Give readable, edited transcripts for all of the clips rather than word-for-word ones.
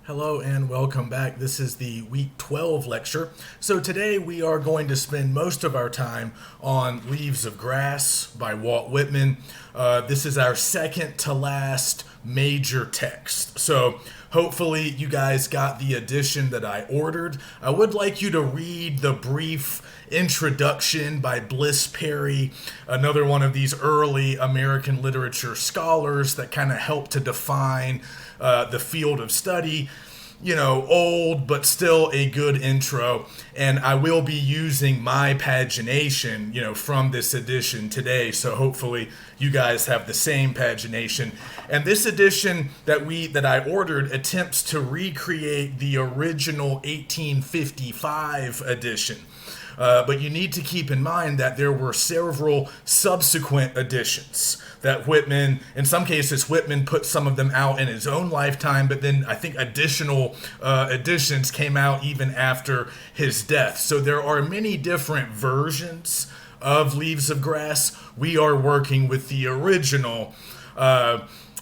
Hello and welcome back. This is the week 12 lecture. So today we are going to spend most of our time on Leaves of Grass by Walt Whitman. This is our second to last major text. So hopefully you guys got the edition that I ordered. I would like you to read the brief introduction by Bliss Perry, another one of these early American literature scholars that kind of helped to define the field of study. Old but still a good intro, and I will be using my pagination, from this edition today, so hopefully you guys have the same pagination. And this edition that I ordered attempts to recreate the original 1855 edition. But you need to keep in mind that there were several subsequent editions that Whitman, in some cases, Whitman put some of them out in his own lifetime, but then I think additional editions came out even after his death. So there are many different versions of Leaves of Grass. We are working with the original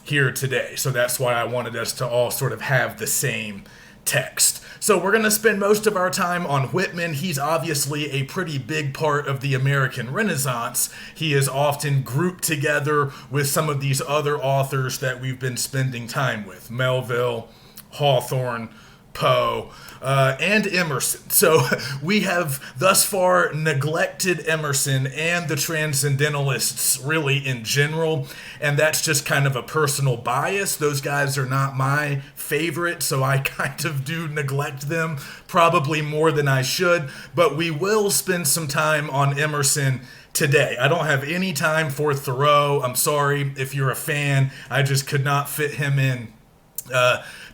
here today. So that's why I wanted us to all sort of have the same text. So we're going to spend most of our time on Whitman. He's obviously a pretty big part of the American Renaissance. He is often grouped together with some of these other authors that we've been spending time with: Melville, Hawthorne, Poe, and Emerson. So we have thus far neglected Emerson and the Transcendentalists really in general, and that's just kind of a personal bias. Those guys are not my favorite, so I kind of do neglect them, probably more than I should, but we will spend some time on Emerson today. I don't have any time for Thoreau. I'm sorry if you're a fan. I just could not fit him in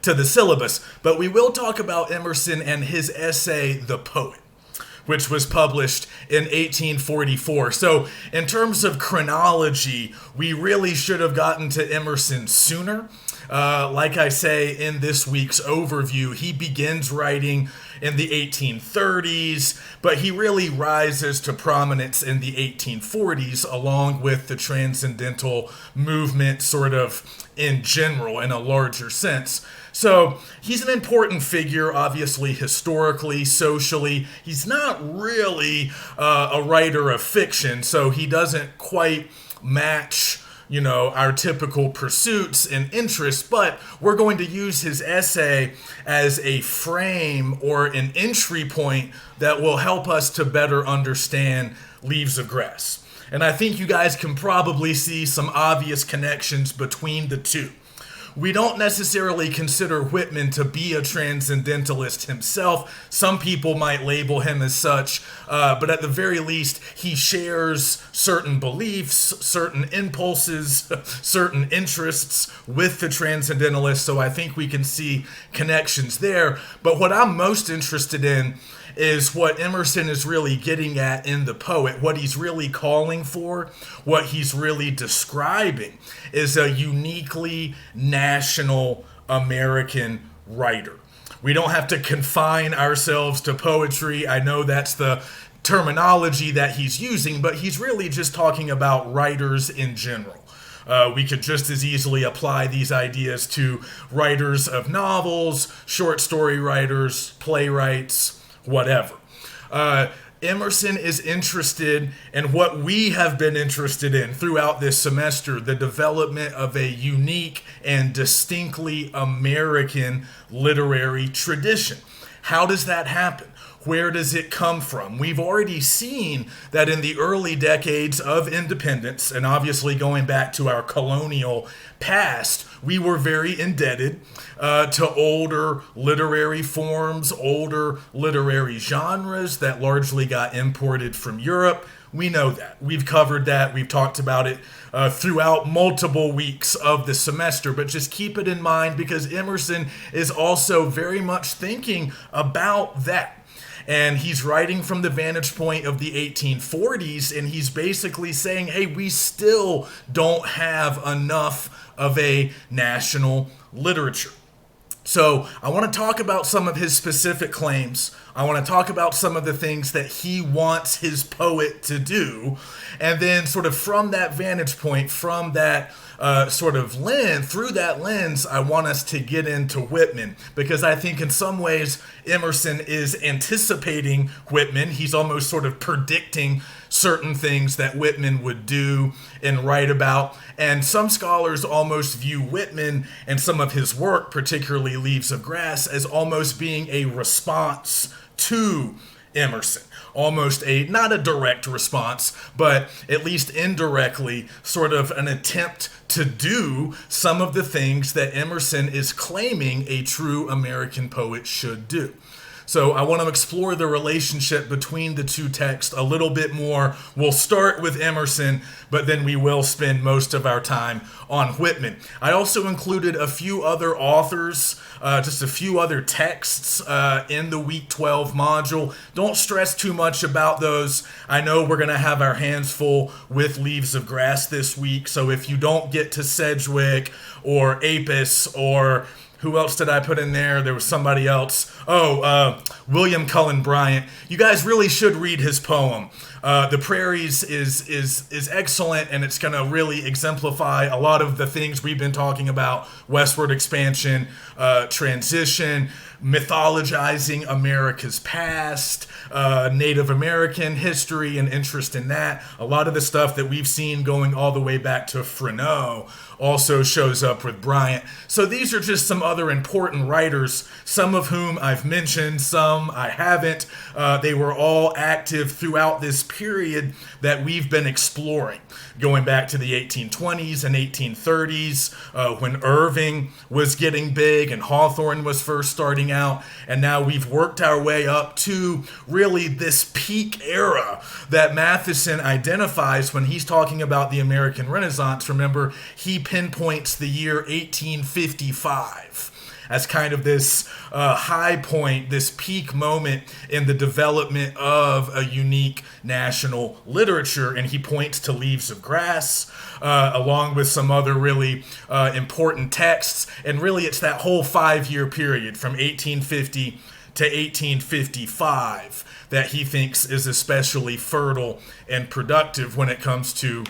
to the syllabus. But we will talk about Emerson and his essay, The Poet, which was published in 1844. So in terms of chronology, we really should have gotten to Emerson sooner. Like I say in this week's overview, he begins writing in the 1830s, but he really rises to prominence in the 1840s along with the Transcendental movement sort of in general, in a larger sense. So he's an important figure, obviously, historically, socially. He's not really a writer of fiction, so he doesn't quite match our typical pursuits and interests, but we're going to use his essay as a frame or an entry point that will help us to better understand Leaves of Grass. And I think you guys can probably see some obvious connections between the two. We don't necessarily consider Whitman to be a transcendentalist himself. Some people might label him as such, but at the very least, he shares certain beliefs, certain impulses, certain interests with the transcendentalists, so I think we can see connections there. But what I'm most interested in is what Emerson is really getting at in The Poet. What he's really calling for, what he's really describing, is a uniquely national American writer. We don't have to confine ourselves to poetry. I know that's the terminology that he's using, but he's really just talking about writers in general. We could just as easily apply these ideas to writers of novels, short story writers, playwrights, whatever. Emerson is interested in what we have been interested in throughout this semester: the development of a unique and distinctly American literary tradition. How does that happen? Where does it come from? We've already seen that in the early decades of independence, and obviously going back to our colonial past, we were very indebted to older literary forms, older literary genres that largely got imported from Europe. We know that. We've covered that. We've talked about it throughout multiple weeks of the semester, but just keep it in mind because Emerson is also very much thinking about that. And he's writing from the vantage point of the 1840s, and he's basically saying, hey, we still don't have enough of a national literature. So I want to talk about some of his specific claims. I want to talk about some of the things that he wants his poet to do. And then sort of from that vantage point, from that sort of lens, through that lens, I want us to get into Whitman, because I think in some ways Emerson is anticipating Whitman. He's almost sort of predicting certain things that Whitman would do and write about. And some scholars almost view Whitman and some of his work, particularly Leaves of Grass, as almost being a response to Emerson. Almost not a direct response, but at least indirectly, sort of an attempt to do some of the things that Emerson is claiming a true American poet should do. So I want to explore the relationship between the two texts a little bit more. We'll start with Emerson, but then we will spend most of our time on Whitman. I also included a few other authors, just a few other texts in the Week 12 module. Don't stress too much about those. I know we're going to have our hands full with Leaves of Grass this week, so if you don't get to Sedgwick or Apis or who else did I put in there? There was somebody else. William Cullen Bryant. You guys really should read his poem. The Prairies is excellent, and it's going to really exemplify a lot of the things we've been talking about: westward expansion, transition, mythologizing America's past, Native American history and interest in that. A lot of the stuff that we've seen going all the way back to Freneau also shows up with Bryant. So these are just some other important writers, some of whom I've mentioned, some I haven't. They were all active throughout this period that we've been exploring, going back to the 1820s and 1830s, when Irving was getting big and Hawthorne was first starting out, and now we've worked our way up to really this peak era that Matheson identifies when he's talking about the American Renaissance. Remember, he pinpoints the year 1855 as kind of this high point, this peak moment in the development of a unique national literature. And he points to Leaves of Grass, along with some other really important texts. And really, it's that whole 5-year period from 1850 to 1855 that he thinks is especially fertile and productive when it comes to,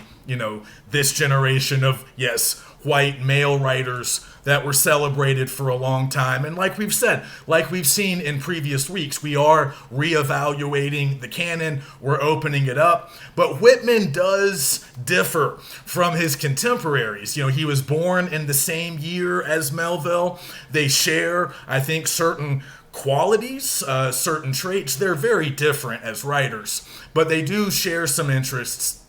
this generation of, yes, white male writers that were celebrated for a long time. And like we've said, like we've seen in previous weeks, we are reevaluating the canon, we're opening it up. But Whitman does differ from his contemporaries. He was born in the same year as Melville. They share, I think, certain qualities, certain traits. They're very different as writers, but they do share some interests.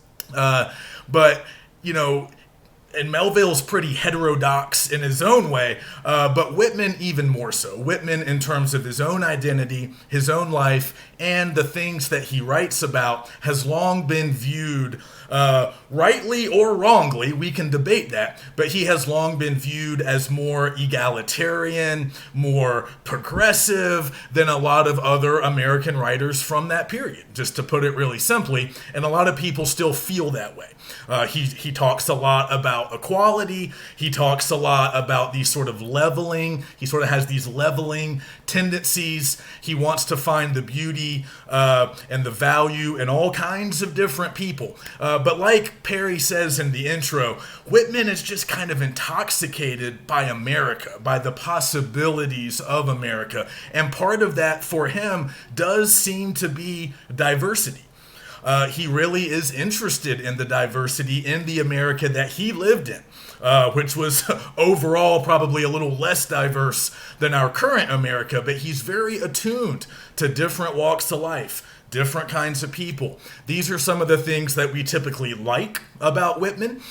And Melville's pretty heterodox in his own way, but Whitman even more so. Whitman, in terms of his own identity, his own life, and the things that he writes about, has long been viewed, rightly or wrongly, we can debate that, but he has long been viewed as more egalitarian, more progressive than a lot of other American writers from that period, just to put it really simply, and a lot of people still feel that way. He talks a lot about equality. He talks a lot about these sort of leveling. He sort of has these leveling tendencies. He wants to find the beauty and the value in all kinds of different people. But like Perry says in the intro, Whitman is just kind of intoxicated by America, by the possibilities of America. And part of that for him does seem to be diversity. He really is interested in the diversity in the America that he lived in, which was overall probably a little less diverse than our current America, but he's very attuned to different walks of life, different kinds of people. These are some of the things that we typically like about Whitman,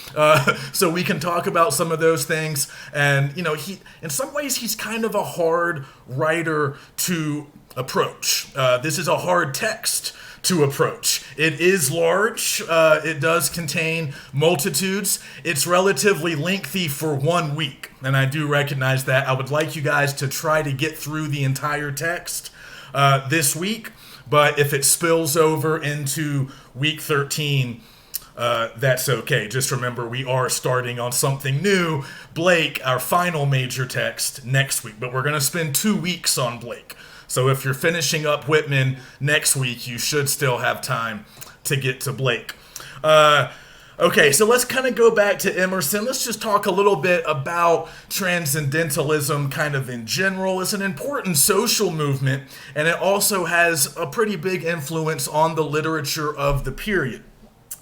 so we can talk about some of those things. And, he, in some ways, he's kind of a hard writer to approach. This is a hard text to approach. It is large. It does contain multitudes. It's relatively lengthy for 1 week, and I do recognize that. I would like you guys to try to get through the entire text this week, but if it spills over into week 13, that's okay. Just remember, we are starting on something new, Blake, our final major text, next week, but we're going to spend 2 weeks on Blake. So if you're finishing up Whitman next week, you should still have time to get to Blake. Okay, so let's kind of go back to Emerson. Let's just talk a little bit about transcendentalism kind of in general. It's an important social movement, and it also has a pretty big influence on the literature of the period.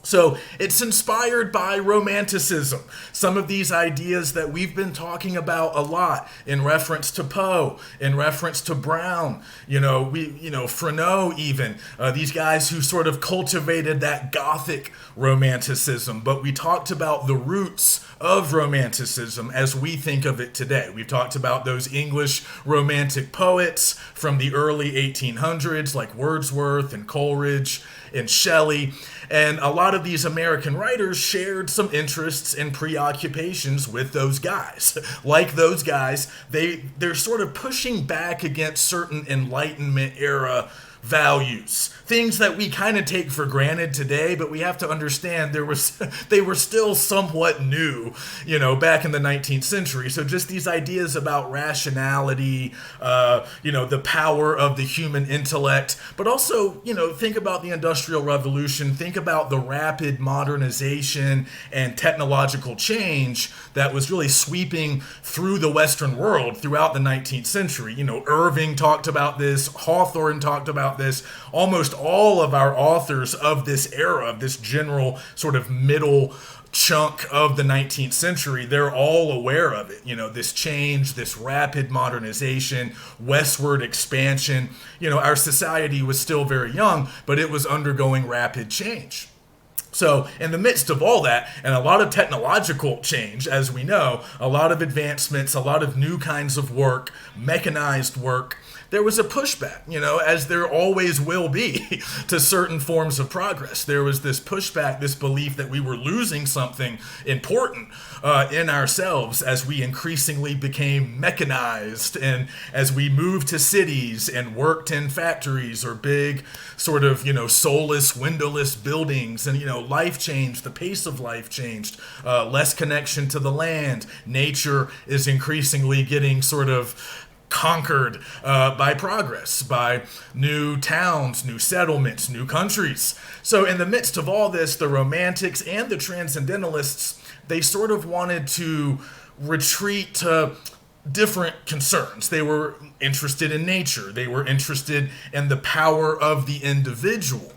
So it's inspired by Romanticism. Some of these ideas that we've been talking about a lot in reference to Poe, in reference to Brown, Fresneau even, these guys who sort of cultivated that Gothic Romanticism. But we talked about the roots of Romanticism as we think of it today. We've talked about those English Romantic poets from the early 1800s like Wordsworth and Coleridge and Shelley. And a lot of these American writers shared some interests and preoccupations with those guys. Like those guys, they're sort of pushing back against certain Enlightenment era values, things that we kind of take for granted today, but we have to understand they were still somewhat new, back in the 19th century. So just these ideas about rationality, the power of the human intellect, but also, think about the Industrial Revolution, think about the rapid modernization and technological change that was really sweeping through the Western world throughout the 19th century. Irving talked about this, Hawthorne talked about this. Almost all of our authors of this era, of this general sort of middle chunk of the 19th century, they're all aware of it. This change, this rapid modernization, westward expansion. Our society was still very young, but it was undergoing rapid change. So in the midst of all that, and a lot of technological change, as we know, a lot of advancements, a lot of new kinds of work, mechanized work, there was a pushback, as there always will be to certain forms of progress. There was this pushback, this belief that we were losing something important in ourselves as we increasingly became mechanized and as we moved to cities and worked in factories or big sort of, soulless, windowless buildings. And, life changed, the pace of life changed, less connection to the land. Nature is increasingly getting sort of conquered by progress, by new towns, new settlements, new countries. So in the midst of all this, the Romantics and the Transcendentalists, they sort of wanted to retreat to different concerns. They were interested in nature. They were interested in the power of the individual.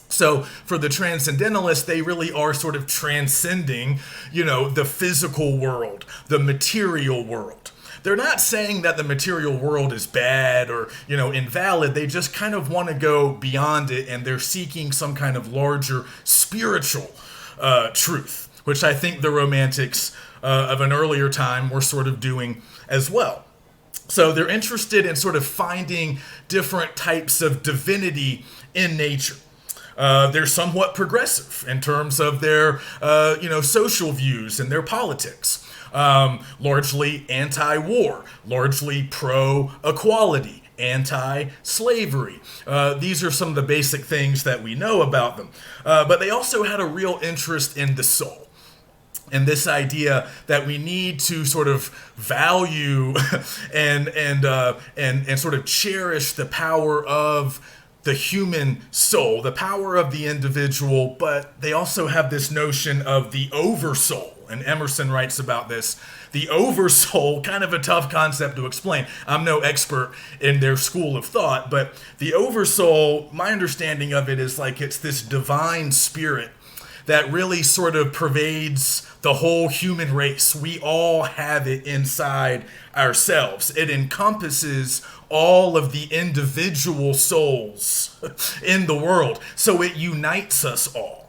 So for the Transcendentalists, they really are sort of transcending, the physical world, the material world. They're not saying that the material world is bad or, invalid. They just kind of want to go beyond it, and they're seeking some kind of larger spiritual truth, which I think the Romantics of an earlier time were sort of doing as well. So they're interested in sort of finding different types of divinity in nature. They're somewhat progressive in terms of their, social views and their politics. Largely anti-war, largely pro-equality, anti-slavery. These are some of the basic things that we know about them. But they also had a real interest in the soul. And this idea that we need to sort of value and sort of cherish the power of the human soul, the power of the individual, but they also have this notion of the oversoul. And Emerson writes about this. The oversoul, kind of a tough concept to explain. I'm no expert in their school of thought, but the oversoul, my understanding of it is like it's this divine spirit that really sort of pervades the whole human race. We all have it inside ourselves. It encompasses all of the individual souls in the world. So it unites us all.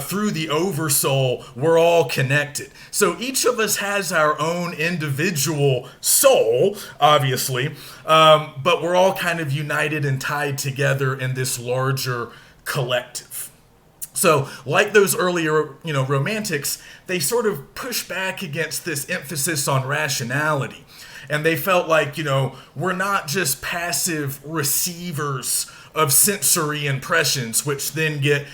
Through the oversoul, we're all connected. So each of us has our own individual soul, obviously, but we're all kind of united and tied together in this larger collective. So like those earlier, Romantics, they sort of push back against this emphasis on rationality. And they felt like, we're not just passive receivers of sensory impressions, which then get,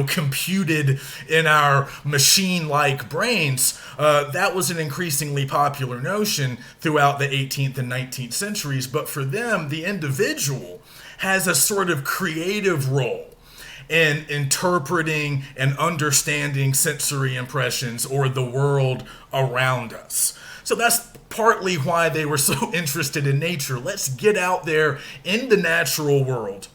computed in our machine-like brains. That was an increasingly popular notion throughout the 18th and 19th centuries. But for them, the individual has a sort of creative role. in interpreting and understanding sensory impressions or the world around us. So that's partly why they were so interested in nature. Let's get out there in the natural world,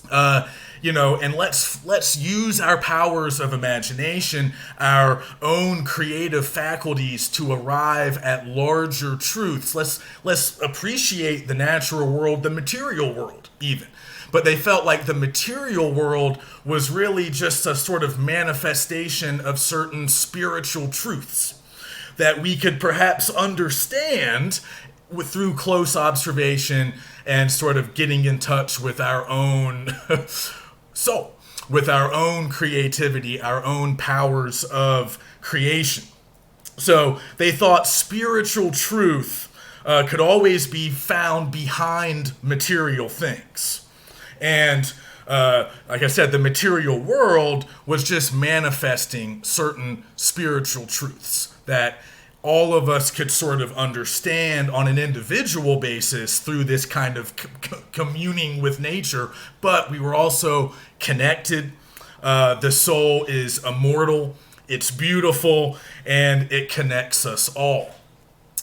and let's use our powers of imagination, our own creative faculties to arrive at larger truths. Let's appreciate the natural world, the material world, even. But they felt like the material world was really just a sort of manifestation of certain spiritual truths that we could perhaps understand through close observation and sort of getting in touch with our own soul, with our own creativity, our own powers of creation. So they thought spiritual truth could always be found behind material things. And like I said, the material world was just manifesting certain spiritual truths that all of us could sort of understand on an individual basis through this kind of communing with nature, but we were also connected. The soul is immortal, it's beautiful, and it connects us all.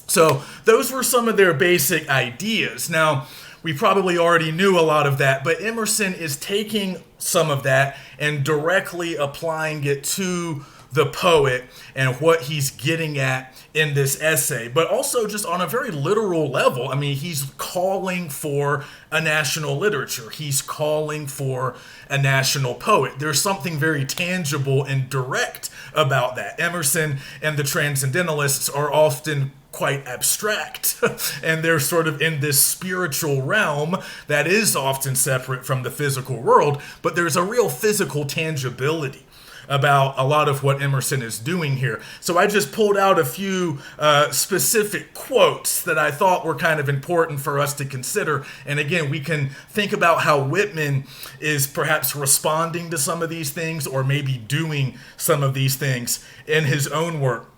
So those were some of their basic ideas. Now, we probably already knew a lot of that, but Emerson is taking some of that and directly applying it to the poet and what he's getting at in this essay, but also just on a very literal level. I mean, he's calling for a national literature. He's calling for a national poet. There's something very tangible and direct about that. Emerson and the Transcendentalists are often quite abstract, and they're sort of in this spiritual realm that is often separate from the physical world, but there's a real physical tangibility about a lot of what Emerson is doing here. So I just pulled out a few specific quotes that I thought were kind of important for us to consider. And again, we can think about how Whitman is perhaps responding to some of these things or maybe doing some of these things in his own work.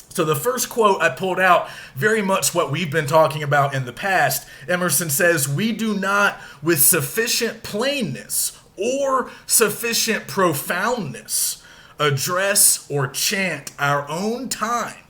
So the first quote I pulled out, very much what we've been talking about in the past. Emerson says, "We do not with sufficient plainness or sufficient profoundness address or chant our own time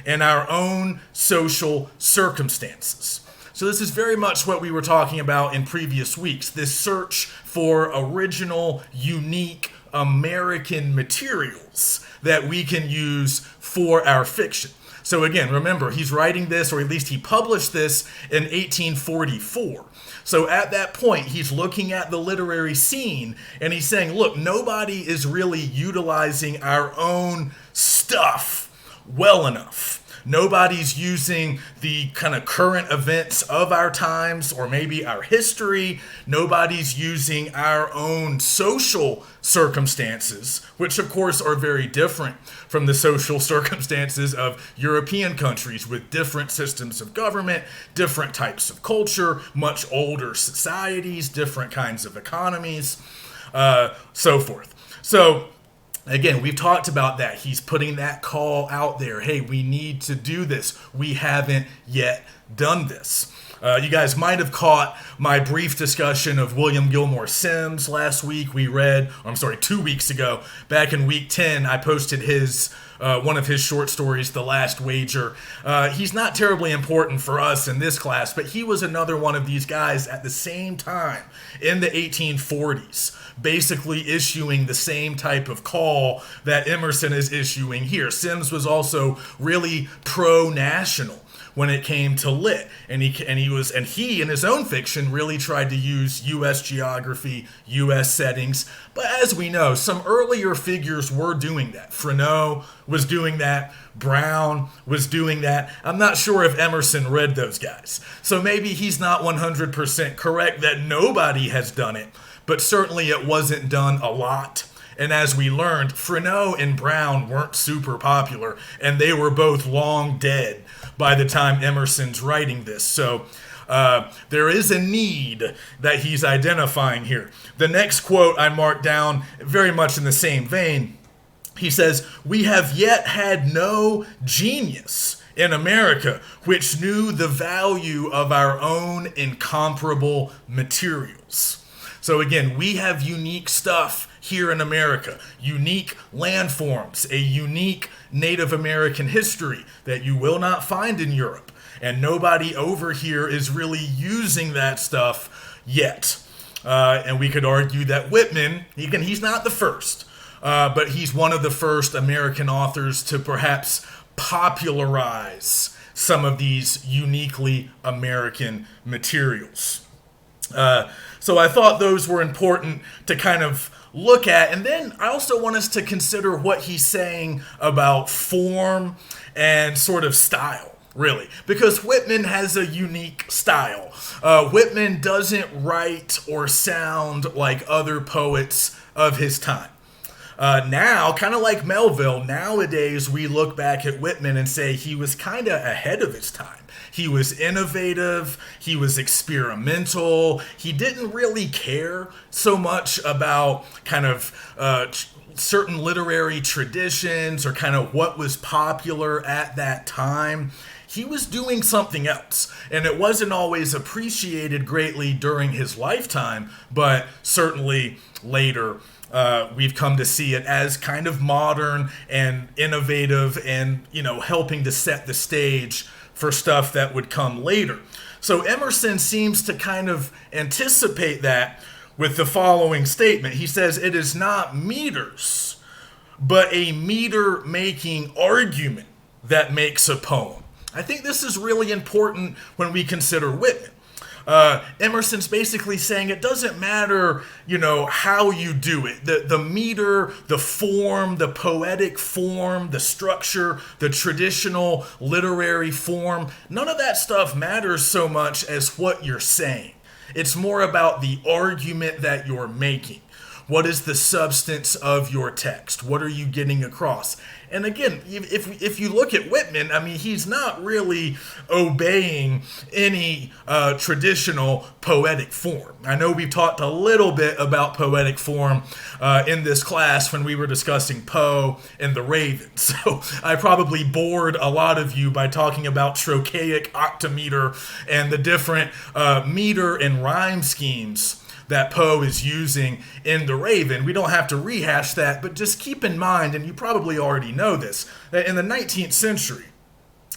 and our own social circumstances." So this is very much what we were talking about in previous weeks, this search for original, unique American materials that we can use for our fiction. So again, remember, he's writing this, or at least he published this in 1844. So at that point, he's looking at the literary scene and he's saying, look, nobody is really utilizing our own stuff well enough. Nobody's using the kind of current events of our times or maybe our history. Nobody's using our own social circumstances, which of course are very different from the social circumstances of European countries with different systems of government, different types of culture, much older societies, different kinds of economies, so forth. So again, we've talked about that. He's putting that call out there. Hey, we need to do this. We haven't yet done this. You guys might have caught my brief discussion of William Gilmore Simms last week. 2 weeks ago. Back in week 10, I posted one of his short stories, The Last Wager. He's not terribly important for us in this class, but he was another one of these guys at the same time in the 1840s, basically issuing the same type of call that Emerson is issuing here. Simms was also really pro-national when it came to lit, and he in his own fiction really tried to use U.S. geography, U.S. settings. But as we know, some earlier figures were doing that. Freneau was doing that. Brown was doing that. I'm not sure if Emerson read those guys. So maybe he's not 100% correct that nobody has done it, but certainly it wasn't done a lot. And as we learned, Freneau and Brown weren't super popular, and they were both long dead by the time Emerson's writing this. So there is a need that he's identifying here. The next quote I marked down, very much in the same vein. He says, "We have yet had no genius in America which knew the value of our own incomparable materials." So again, we have unique stuff here in America, unique landforms, a unique Native American history that you will not find in Europe. And nobody over here is really using that stuff yet. And we could argue that Whitman, he's not the first, but he's one of the first American authors to perhaps popularize some of these uniquely American materials. So I thought those were important to kind of look at. And then I also want us to consider what he's saying about form and sort of style, really. Because Whitman has a unique style. Whitman doesn't write or sound like other poets of his time. Now, kind of like Melville, nowadays we look back at Whitman and say he was kind of ahead of his time. He was innovative, he was experimental, he didn't really care so much about kind of certain literary traditions or kind of what was popular at that time. He was doing something else, and it wasn't always appreciated greatly during his lifetime, but certainly later we've come to see it as kind of modern and innovative and, helping to set the stage for stuff that would come later. So Emerson seems to kind of anticipate that with the following statement. He says, "It is not meters, but a meter-making argument that makes a poem." I think this is really important when we consider Whitman. Emerson's basically saying it doesn't matter, how you do it. The meter, the form, the poetic form, the structure, the traditional literary form, none of that stuff matters so much as what you're saying. It's more about the argument that you're making. What is the substance of your text? What are you getting across? And again, if you look at Whitman, he's not really obeying any traditional poetic form. I know we've talked a little bit about poetic form in this class when we were discussing Poe and the Raven. So I probably bored a lot of you by talking about trochaic octameter and the different meter and rhyme schemes that Poe is using in The Raven. We don't have to rehash that, but just keep in mind, and you probably already know this, that in the 19th century,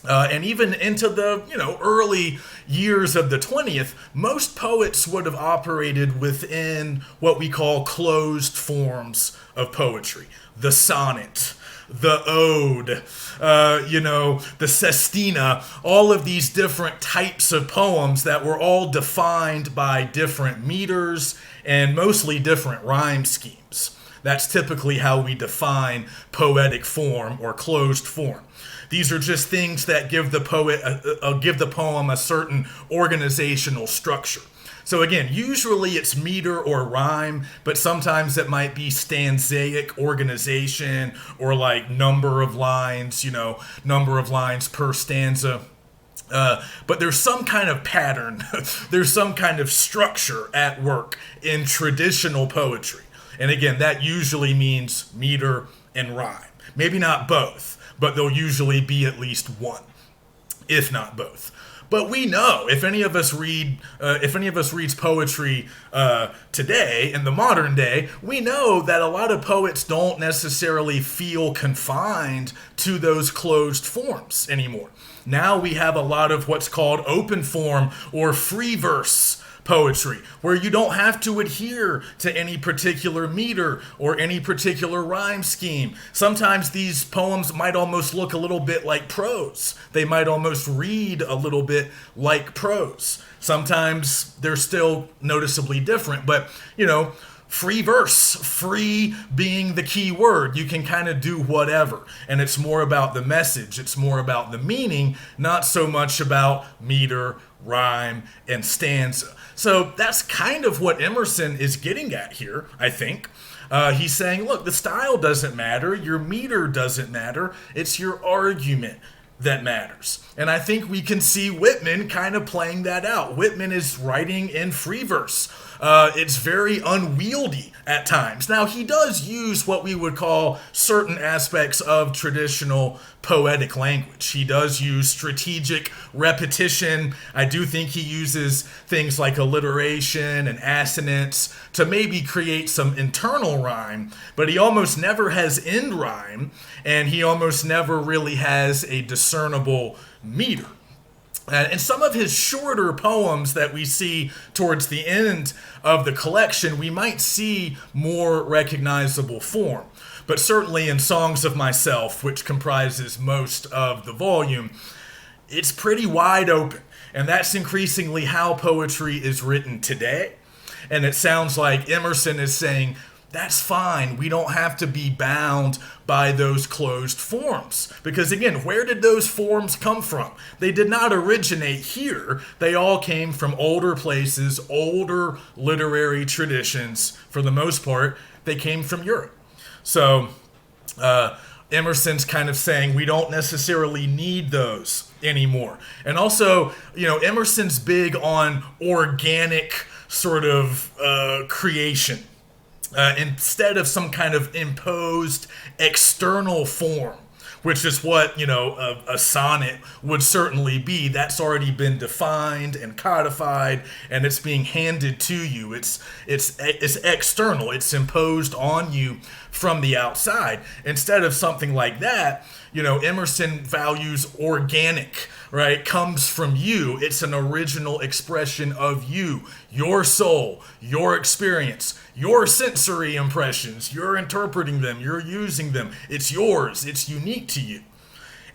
and even into the early years of the 20th, most poets would have operated within what we call closed forms of poetry. The sonnet, the ode, the sestina, all of these different types of poems that were all defined by different meters and mostly different rhyme schemes. That's typically how we define poetic form or closed form. These are just things that give the poem a certain organizational structure. So again, usually it's meter or rhyme, but sometimes it might be stanzaic organization or like number of lines per stanza. But there's some kind of pattern, there's some kind of structure at work in traditional poetry. And again, that usually means meter and rhyme. Maybe not both, but there'll usually be at least one, if not both. But we know, if any of us reads poetry today, in the modern day, we know that a lot of poets don't necessarily feel confined to those closed forms anymore. Now we have a lot of what's called open form or free verse poetry, where you don't have to adhere to any particular meter or any particular rhyme scheme. Sometimes these poems might almost look a little bit like prose. They might almost read a little bit like prose. Sometimes they're still noticeably different, but free verse, free being the key word. You can kind of do whatever. And it's more about the message. It's more about the meaning, not so much about meter, rhyme, and stanza. So that's kind of what Emerson is getting at here, I think. He's saying, look, the style doesn't matter. Your meter doesn't matter. It's your argument that matters. And I think we can see Whitman kind of playing that out. Whitman is writing in free verse. It's very unwieldy at times. Now, he does use what we would call certain aspects of traditional poetic language. He does use strategic repetition. I do think he uses things like alliteration and assonance to maybe create some internal rhyme, but he almost never has end rhyme, and he almost never really has a discernible meter. In some of his shorter poems that we see towards the end of the collection, we might see more recognizable form. But certainly in Songs of Myself, which comprises most of the volume, it's pretty wide open. And that's increasingly how poetry is written today. And it sounds like Emerson is saying, that's fine. We don't have to be bound by those closed forms. Because again, where did those forms come from? They did not originate here. They all came from older places, older literary traditions. For the most part, they came from Europe. So Emerson's kind of saying we don't necessarily need those anymore. And also, Emerson's big on organic sort of creation. Instead of some kind of imposed external form, which is what, a sonnet would certainly be. That's already been defined and codified, and it's being handed to you. It's external. It's imposed on you from the outside. Instead of something like that, Emerson values organic, right? Comes from you. It's an original expression of you, your soul, your experience, your sensory impressions. You're interpreting them. You're using them. It's yours. It's unique to you.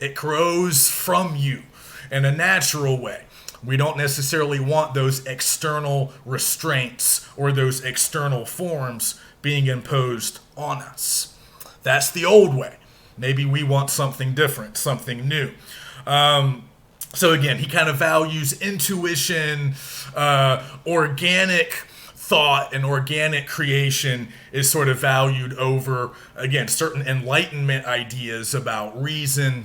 It grows from you in a natural way. We don't necessarily want those external restraints or those external forms being imposed on us. That's the old way. Maybe we want something different, something new. So again, he kind of values intuition, organic thought, and organic creation is sort of valued over, again, certain Enlightenment ideas about reason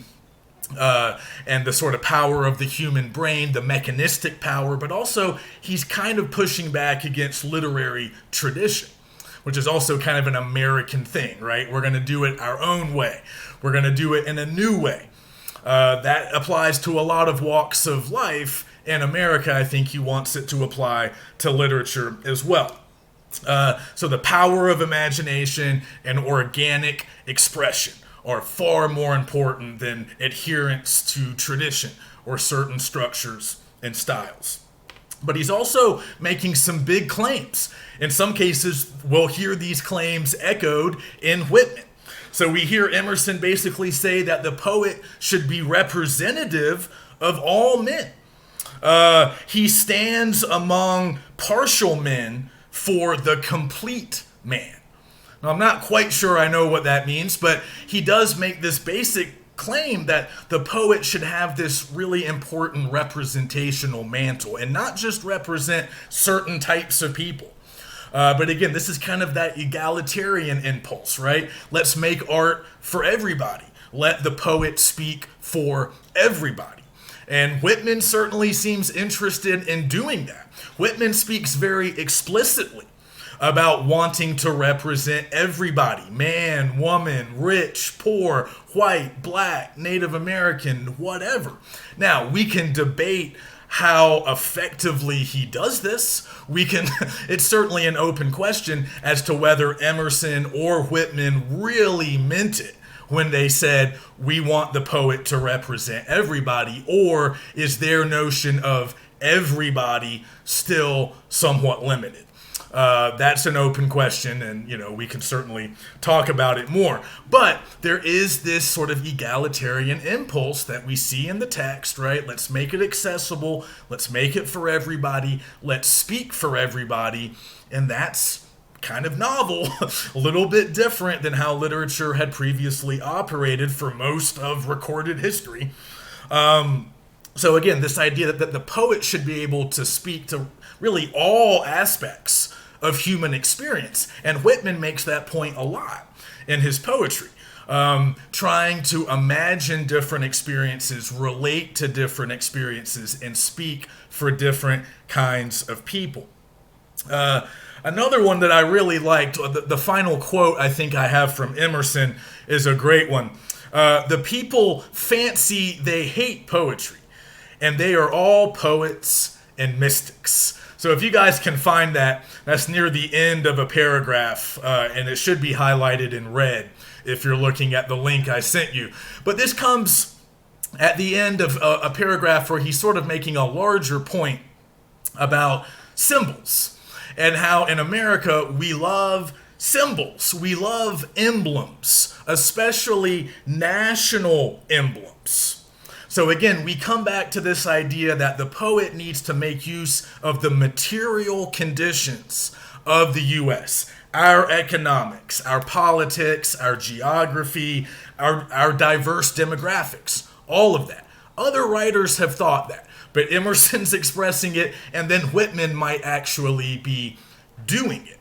and the sort of power of the human brain, the mechanistic power, but also he's kind of pushing back against literary tradition, which is also kind of an American thing, right? We're going to do it our own way. We're going to do it in a new way. That applies to a lot of walks of life. In America, I think he wants it to apply to literature as well. So the power of imagination and organic expression are far more important than adherence to tradition or certain structures and styles. But he's also making some big claims. In some cases, we'll hear these claims echoed in Whitman. So we hear Emerson basically say that the poet should be representative of all men. He stands among partial men for the complete man. Now, I'm not quite sure I know what that means, but he does make this basic claim that the poet should have this really important representational mantle and not just represent certain types of people. But again, this is kind of that egalitarian impulse, right? Let's make art for everybody. Let the poet speak for everybody. And Whitman certainly seems interested in doing that. Whitman speaks very explicitly about wanting to represent everybody, man, woman, rich, poor, white, black, Native American, whatever. Now, we can debate how effectively he does this. It's certainly an open question as to whether Emerson or Whitman really meant it when they said, we want the poet to represent everybody, or is their notion of everybody still somewhat limited? That's an open question, and we can certainly talk about it more. But there is this sort of egalitarian impulse that we see in the text, right? Let's make it accessible. Let's make it for everybody. Let's speak for everybody. And that's kind of novel, a little bit different than how literature had previously operated for most of recorded history. So again, this idea that the poet should be able to speak to really all aspects of human experience. And Whitman makes that point a lot in his poetry, trying to imagine different experiences, relate to different experiences, and speak for different kinds of people. Another one that I really liked, the final quote I think I have from Emerson is a great one. The people fancy they hate poetry, and they are all poets and mystics. So if you guys can find that, that's near the end of a paragraph, and it should be highlighted in red if you're looking at the link I sent you. But this comes at the end of a paragraph where he's sort of making a larger point about symbols and how in America we love symbols, we love emblems, especially national emblems. So again, we come back to this idea that the poet needs to make use of the material conditions of the U.S., our economics, our politics, our geography, our diverse demographics, all of that. Other writers have thought that, but Emerson's expressing it, and then Whitman might actually be doing it.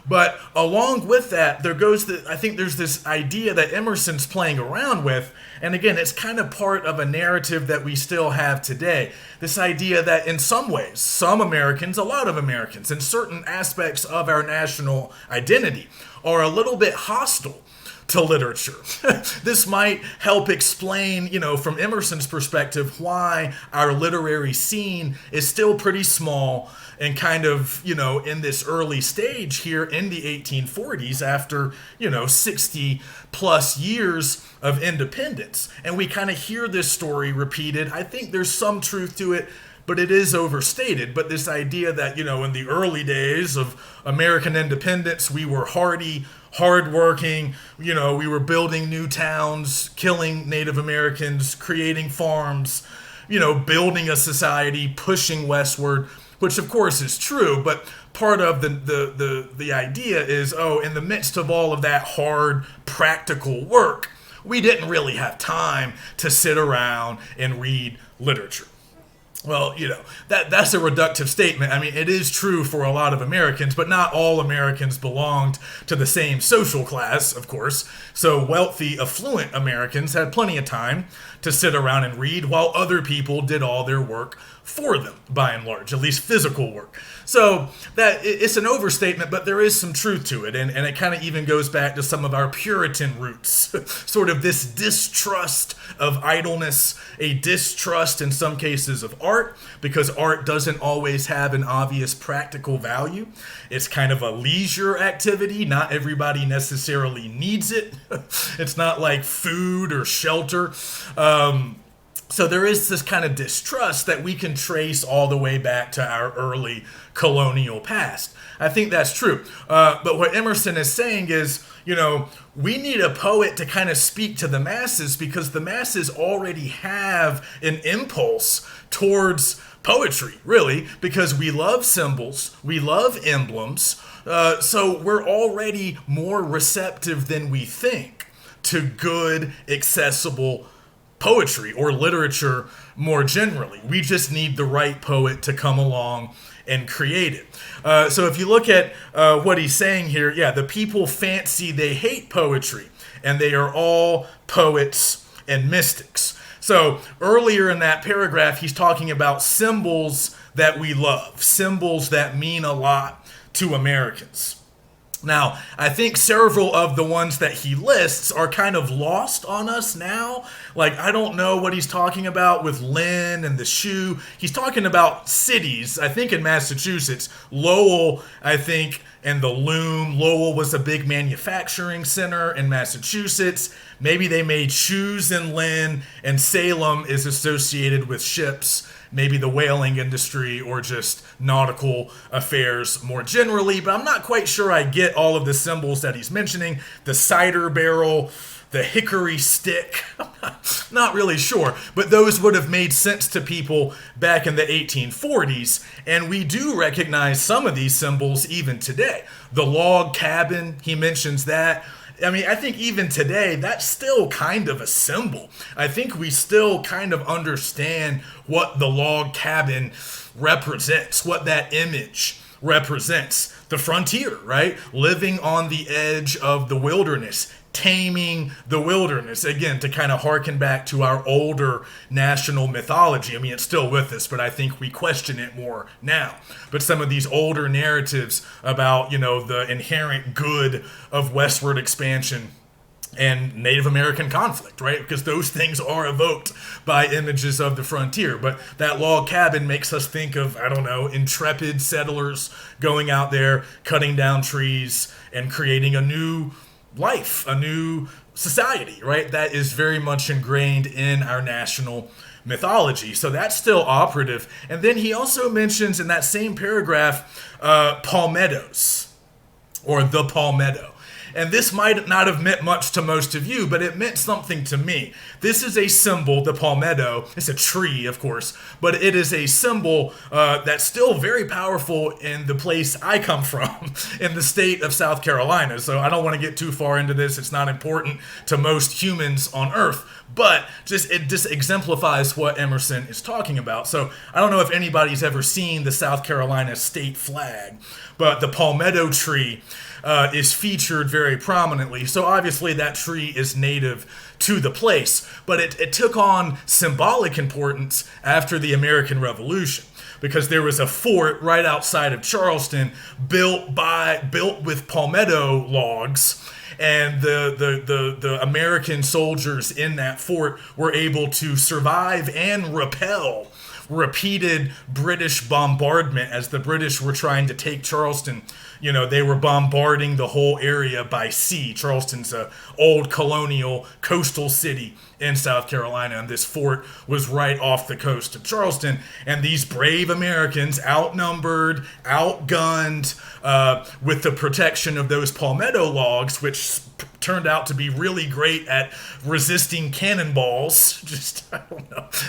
But along with that, I think there's this idea that Emerson's playing around with, and again, it's kind of part of a narrative that we still have today. This idea that in some ways, some Americans, a lot of Americans, in certain aspects of our national identity, are a little bit hostile to literature. This might help explain, from Emerson's perspective, why our literary scene is still pretty small and kind of, in this early stage here in the 1840s after, 60 plus years of independence. And we kind of hear this story repeated. I think there's some truth to it, but it is overstated. But this idea that, in the early days of American independence, we were hardy, hardworking, we were building new towns, killing Native Americans, creating farms, building a society, pushing westward, which of course is true, but part of the idea is, in the midst of all of that hard, practical work, we didn't really have time to sit around and read literature. Well, that's a reductive statement. I mean, it is true for a lot of Americans, but not all Americans belonged to the same social class, of course. So wealthy, affluent Americans had plenty of time to sit around and read, while other people did all their work for them, by and large, at least physical work. So that it's an overstatement, but there is some truth to it, and it kind of even goes back to some of our Puritan roots, sort of this distrust of idleness, a distrust in some cases of art, because art doesn't always have an obvious practical value. It's kind of a leisure activity. Not everybody necessarily needs it. It's not like food or shelter. So there is this kind of distrust that we can trace all the way back to our early colonial past. I think that's true. But what Emerson is saying is, we need a poet to kind of speak to the masses, because the masses already have an impulse towards poetry, really, because we love symbols, we love emblems, so we're already more receptive than we think to good, accessible poetry or literature more generally. We just need the right poet to come along and create it. So if you look at what he's saying here, the people fancy they hate poetry, and they are all poets and mystics. So earlier in that paragraph, he's talking about symbols that we love, symbols that mean a lot to Americans. Now, I think several of the ones that he lists are kind of lost on us now. Like, I don't know what he's talking about with Lynn and the shoe. He's talking about cities, I think in Massachusetts. Lowell, I think, and the loom. Lowell was a big manufacturing center in Massachusetts. Maybe they made shoes in Lynn, and Salem is associated with ships. Maybe the whaling industry or just nautical affairs more generally, but I'm not quite sure I get all of the symbols that he's mentioning. The cider barrel, the hickory stick, not really sure, but those would have made sense to people back in the 1840s, and we do recognize some of these symbols even today. The log cabin, he mentions that. I mean, I think even today, that's still kind of a symbol. I think we still kind of understand what the log cabin represents, what that image represents. The frontier, right? Living on the edge of the wilderness, taming the wilderness. Again, to kind of harken back to our older national mythology. I mean, it's still with us, but I think we question it more now. But some of these older narratives about, the inherent good of westward expansion and Native American conflict, right? Because those things are evoked by images of the frontier. But that log cabin makes us think of, I don't know, intrepid settlers going out there, cutting down trees, and creating a new life, a new society, right? That is very much ingrained in our national mythology. So that's still operative. And then he also mentions in that same paragraph palmettos, or the palmetto. And this might not have meant much to most of you, but it meant something to me. This is a symbol, the palmetto. It's a tree, of course, but it is a symbol that's still very powerful in the place I come from, in the state of South Carolina. So I don't want to get too far into this. It's not important to most humans on Earth, but it just exemplifies what Emerson is talking about. So I don't know if anybody's ever seen the South Carolina state flag, but the palmetto tree is featured very prominently. So obviously that tree is native to the place, but it took on symbolic importance after the American Revolution, because there was a fort right outside of Charleston built with palmetto logs, and the American soldiers in that fort were able to survive and repel repeated British bombardment as the British were trying to take Charleston. You know, they were bombarding the whole area by sea. Charleston's an old colonial coastal city in South Carolina, and this fort was right off the coast of Charleston. And these brave Americans, outnumbered, outgunned, with the protection of those palmetto logs, which turned out to be really great at resisting cannonballs.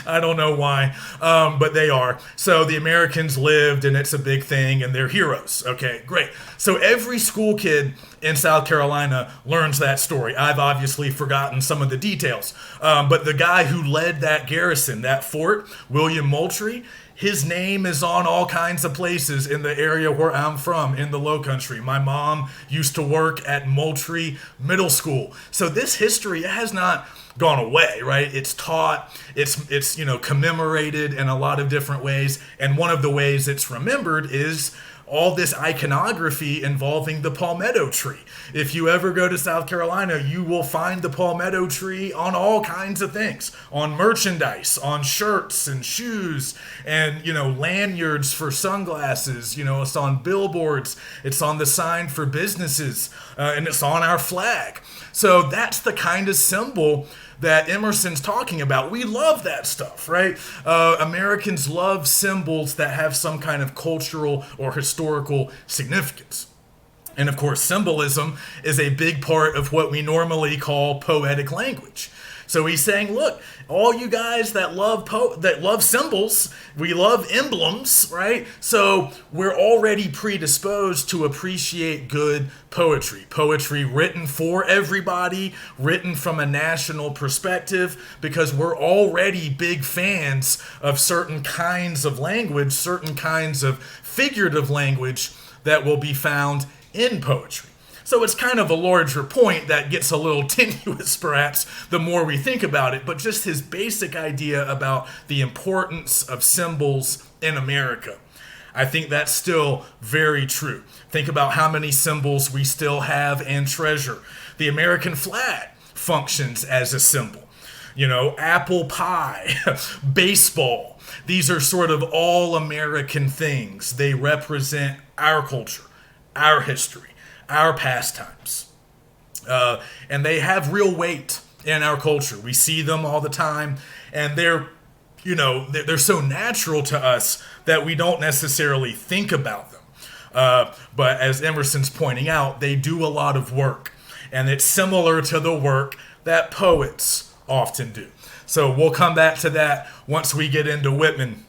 I don't know why, but they are. So the Americans lived, and it's a big thing, and they're heroes. Okay, great. So every school kid in South Carolina learns that story. I've obviously forgotten some of the details, but the guy who led that garrison, that fort, William Moultrie, his name is on all kinds of places in the area where I'm from, in the Lowcountry. My mom used to work at Moultrie Middle School. So this history has not gone away, right? It's taught, it's commemorated in a lot of different ways. And one of the ways it's remembered is all this iconography involving the palmetto tree. If you ever go to South Carolina, you will find the palmetto tree on all kinds of things, on merchandise, on shirts and shoes, and, lanyards for sunglasses. It's on billboards, it's on the sign for businesses, and it's on our flag. So that's the kind of symbol that Emerson's talking about. We love that stuff, right? Americans love symbols that have some kind of cultural or historical significance. And of course, symbolism is a big part of what we normally call poetic language. So he's saying, look, all you guys that love symbols, we love emblems, right? So we're already predisposed to appreciate good poetry. Poetry written for everybody, written from a national perspective, because we're already big fans of certain kinds of language, certain kinds of figurative language that will be found in poetry. So it's kind of a larger point that gets a little tenuous, perhaps, the more we think about it, but just his basic idea about the importance of symbols in America. I think that's still very true. Think about how many symbols we still have and treasure. The American flag functions as a symbol. Apple pie, baseball. These are sort of all American things. They represent our culture, our history, our pastimes. And they have real weight in our culture. We see them all the time, and they're so natural to us that we don't necessarily think about them. But as Emerson's pointing out, they do a lot of work, and it's similar to the work that poets often do. So we'll come back to that once we get into Whitman.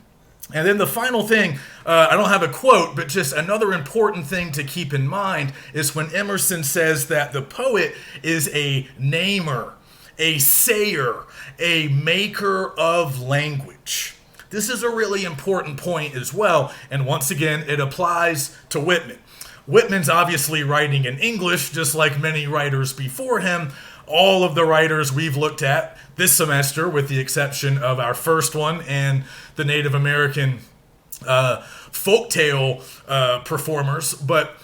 And then the final thing, I don't have a quote, but just another important thing to keep in mind is when Emerson says that the poet is a namer, a sayer, a maker of language. This is a really important point as well, and once again, it applies to Whitman. Whitman's obviously writing in English, just like many writers before him. All of the writers we've looked at this semester, with the exception of our first one and the Native American folktale performers. But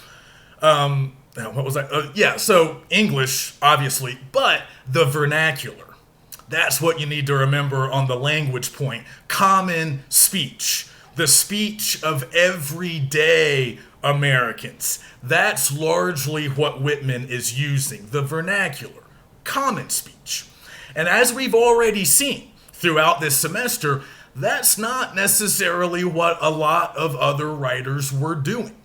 what was that? Yeah, so English, obviously, but the vernacular. That's what you need to remember on the language point. Common speech. The speech of everyday Americans. That's largely what Whitman is using. The vernacular. Common speech. And as we've already seen throughout this semester, that's not necessarily what a lot of other writers were doing.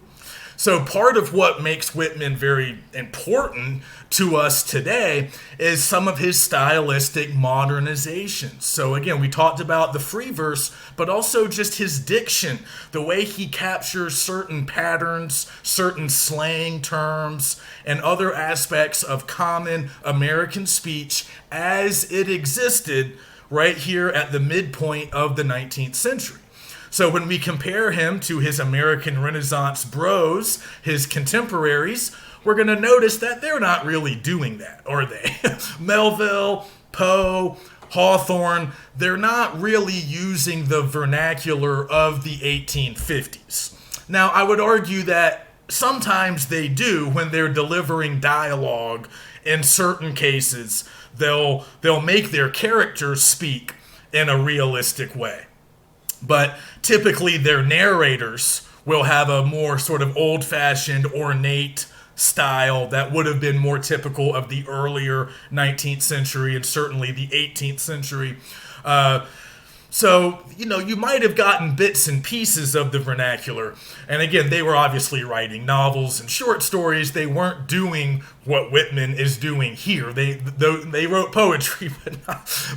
So part of what makes Whitman very important to us today is some of his stylistic modernizations. So again, we talked about the free verse, but also just his diction, the way he captures certain patterns, certain slang terms, and other aspects of common American speech as it existed right here at the midpoint of the 19th century. So when we compare him to his American Renaissance bros, his contemporaries, we're going to notice that they're not really doing that, are they? Melville, Poe, Hawthorne, they're not really using the vernacular of the 1850s. Now, I would argue that sometimes they do when they're delivering dialogue. In certain cases, they'll make their characters speak in a realistic way. But typically their narrators will have a more sort of old-fashioned, ornate style that would have been more typical of the earlier 19th century and certainly the 18th century. So, you might have gotten bits and pieces of the vernacular. And again, they were obviously writing novels and short stories. They weren't doing what Whitman is doing here. They wrote poetry,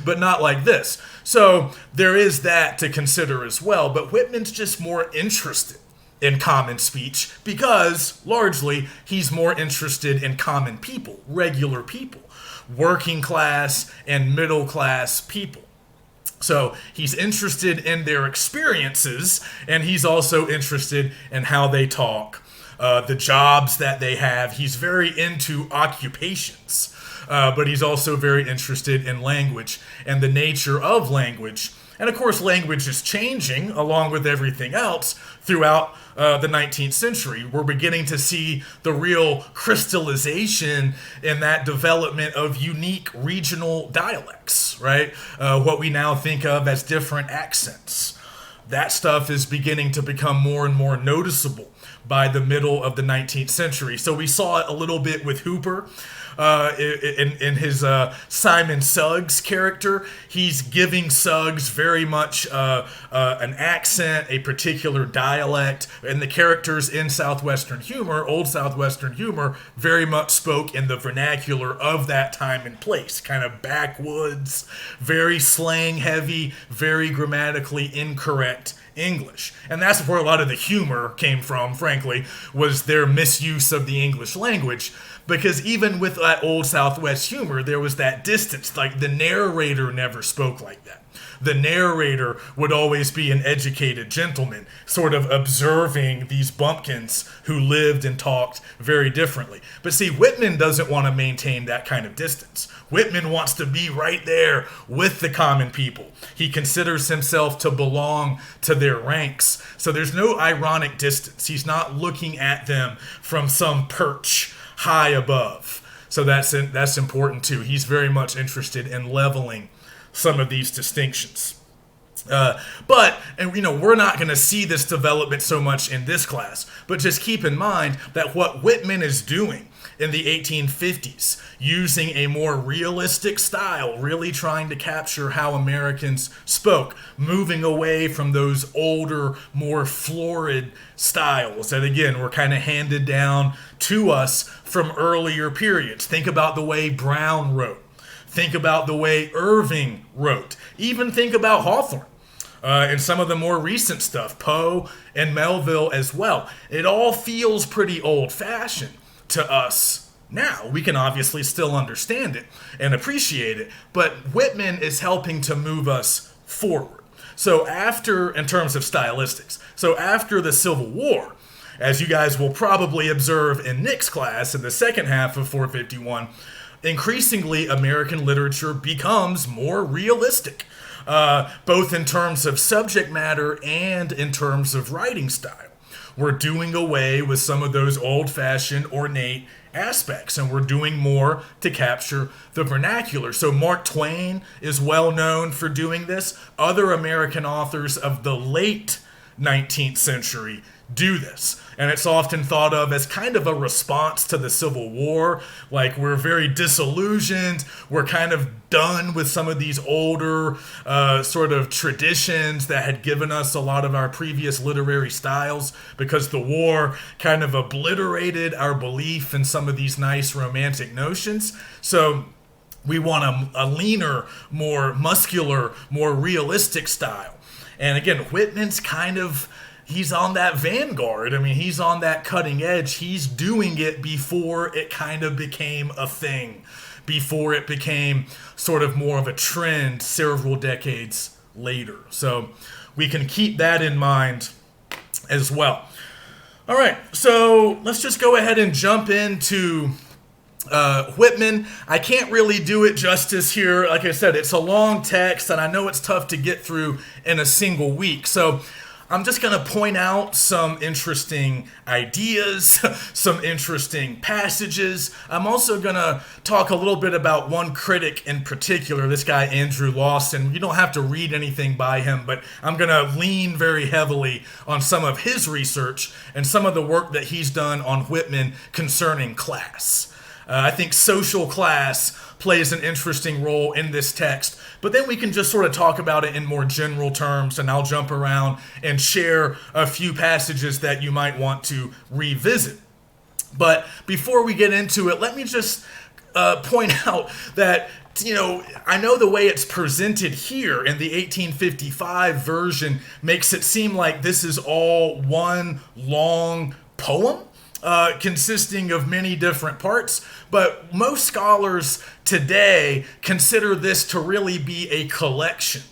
but not like this. So there is that to consider as well. But Whitman's just more interested in common speech because, largely, he's more interested in common people, regular people, working class and middle class people. So he's interested in their experiences, and he's also interested in how they talk, the jobs that they have. He's very into occupations, but he's also very interested in language and the nature of language. And of course, language is changing along with everything else throughout the 19th century. We're beginning to see the real crystallization in that development of unique regional dialects, right? What we now think of as different accents. That stuff is beginning to become more and more noticeable by the middle of the 19th century. So we saw it a little bit with Hooper. In his Simon Suggs character, he's giving Suggs very much an accent, a particular dialect, and the characters in Southwestern humor, old Southwestern humor, very much spoke in the vernacular of that time and place, kind of backwoods, very slang heavy, very grammatically incorrect English. And that's where a lot of the humor came from, frankly, was their misuse of the English language. Because even with that old Southwest humor, there was that distance. Like, the narrator never spoke like that. The narrator would always be an educated gentleman, sort of observing these bumpkins who lived and talked very differently. But see, Whitman doesn't want to maintain that kind of distance. Whitman wants to be right there with the common people. He considers himself to belong to their ranks. So there's no ironic distance. He's not looking at them from some perch high above. So that's important too. He's very much interested in leveling some of these distinctions. But we're not going to see this development so much in this class, but just keep in mind that what Whitman is doing in the 1850s, using a more realistic style, really trying to capture how Americans spoke, moving away from those older, more florid styles that, again, were kind of handed down to us from earlier periods. Think about the way Brown wrote. Think about the way Irving wrote. Even think about Hawthorne. And some of the more recent stuff, Poe and Melville as well. It all feels pretty old-fashioned to us now. We can obviously still understand it and appreciate it, but Whitman is helping to move us forward. So in terms of stylistics, so after the Civil War, as you guys will probably observe in Nick's class in the second half of 451, increasingly American literature becomes more realistic, both in terms of subject matter and in terms of writing style. We're doing away with some of those old-fashioned, ornate aspects, and we're doing more to capture the vernacular. So Mark Twain is well known for doing this. Other American authors of the late 19th century do this. And it's often thought of as kind of a response to the Civil War. Like, we're very disillusioned. We're kind of done with some of these older sort of traditions that had given us a lot of our previous literary styles, because the war kind of obliterated our belief in some of these nice romantic notions. So we want a leaner, more muscular, more realistic style. And again, Whitman's he's on that vanguard. I mean, he's on that cutting edge. He's doing it before it kind of became a thing, before it became sort of more of a trend several decades later. So we can keep that in mind as well. All right, so let's just go ahead and jump into Whitman. I can't really do it justice here. Like I said, it's a long text, and I know it's tough to get through in a single week. So I'm just going to point out some interesting ideas, some interesting passages. I'm also going to talk a little bit about one critic in particular, this guy Andrew Lawson. You don't have to read anything by him, but I'm going to lean very heavily on some of his research and some of the work that he's done on Whitman concerning class. I think social class plays an interesting role in this text, but then we can just sort of talk about it in more general terms, and I'll jump around and share a few passages that you might want to revisit. But before we get into it, let me just point out that, I know the way it's presented here in the 1855 version makes it seem like this is all one long poem, consisting of many different parts, but most scholars today consider this to really be a collection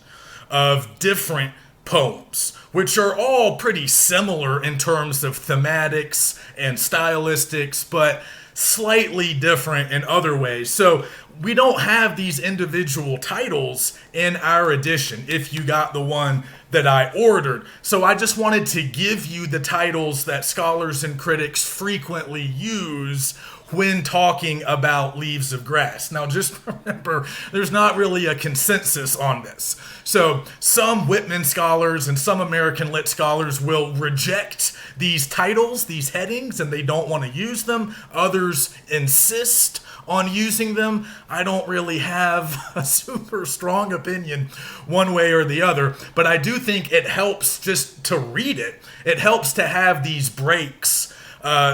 of different poems, which are all pretty similar in terms of thematics and stylistics, but slightly different in other ways. So we don't have these individual titles in our edition, if you got the one that I ordered. So I just wanted to give you the titles that scholars and critics frequently use when talking about Leaves of Grass. Now just remember, there's not really a consensus on this. So some Whitman scholars and some American lit scholars will reject these titles, these headings, and they don't want to use them. Others insist on using them. I don't really have a super strong opinion one way or the other, but I do think it helps just to read it. It helps to have these breaks,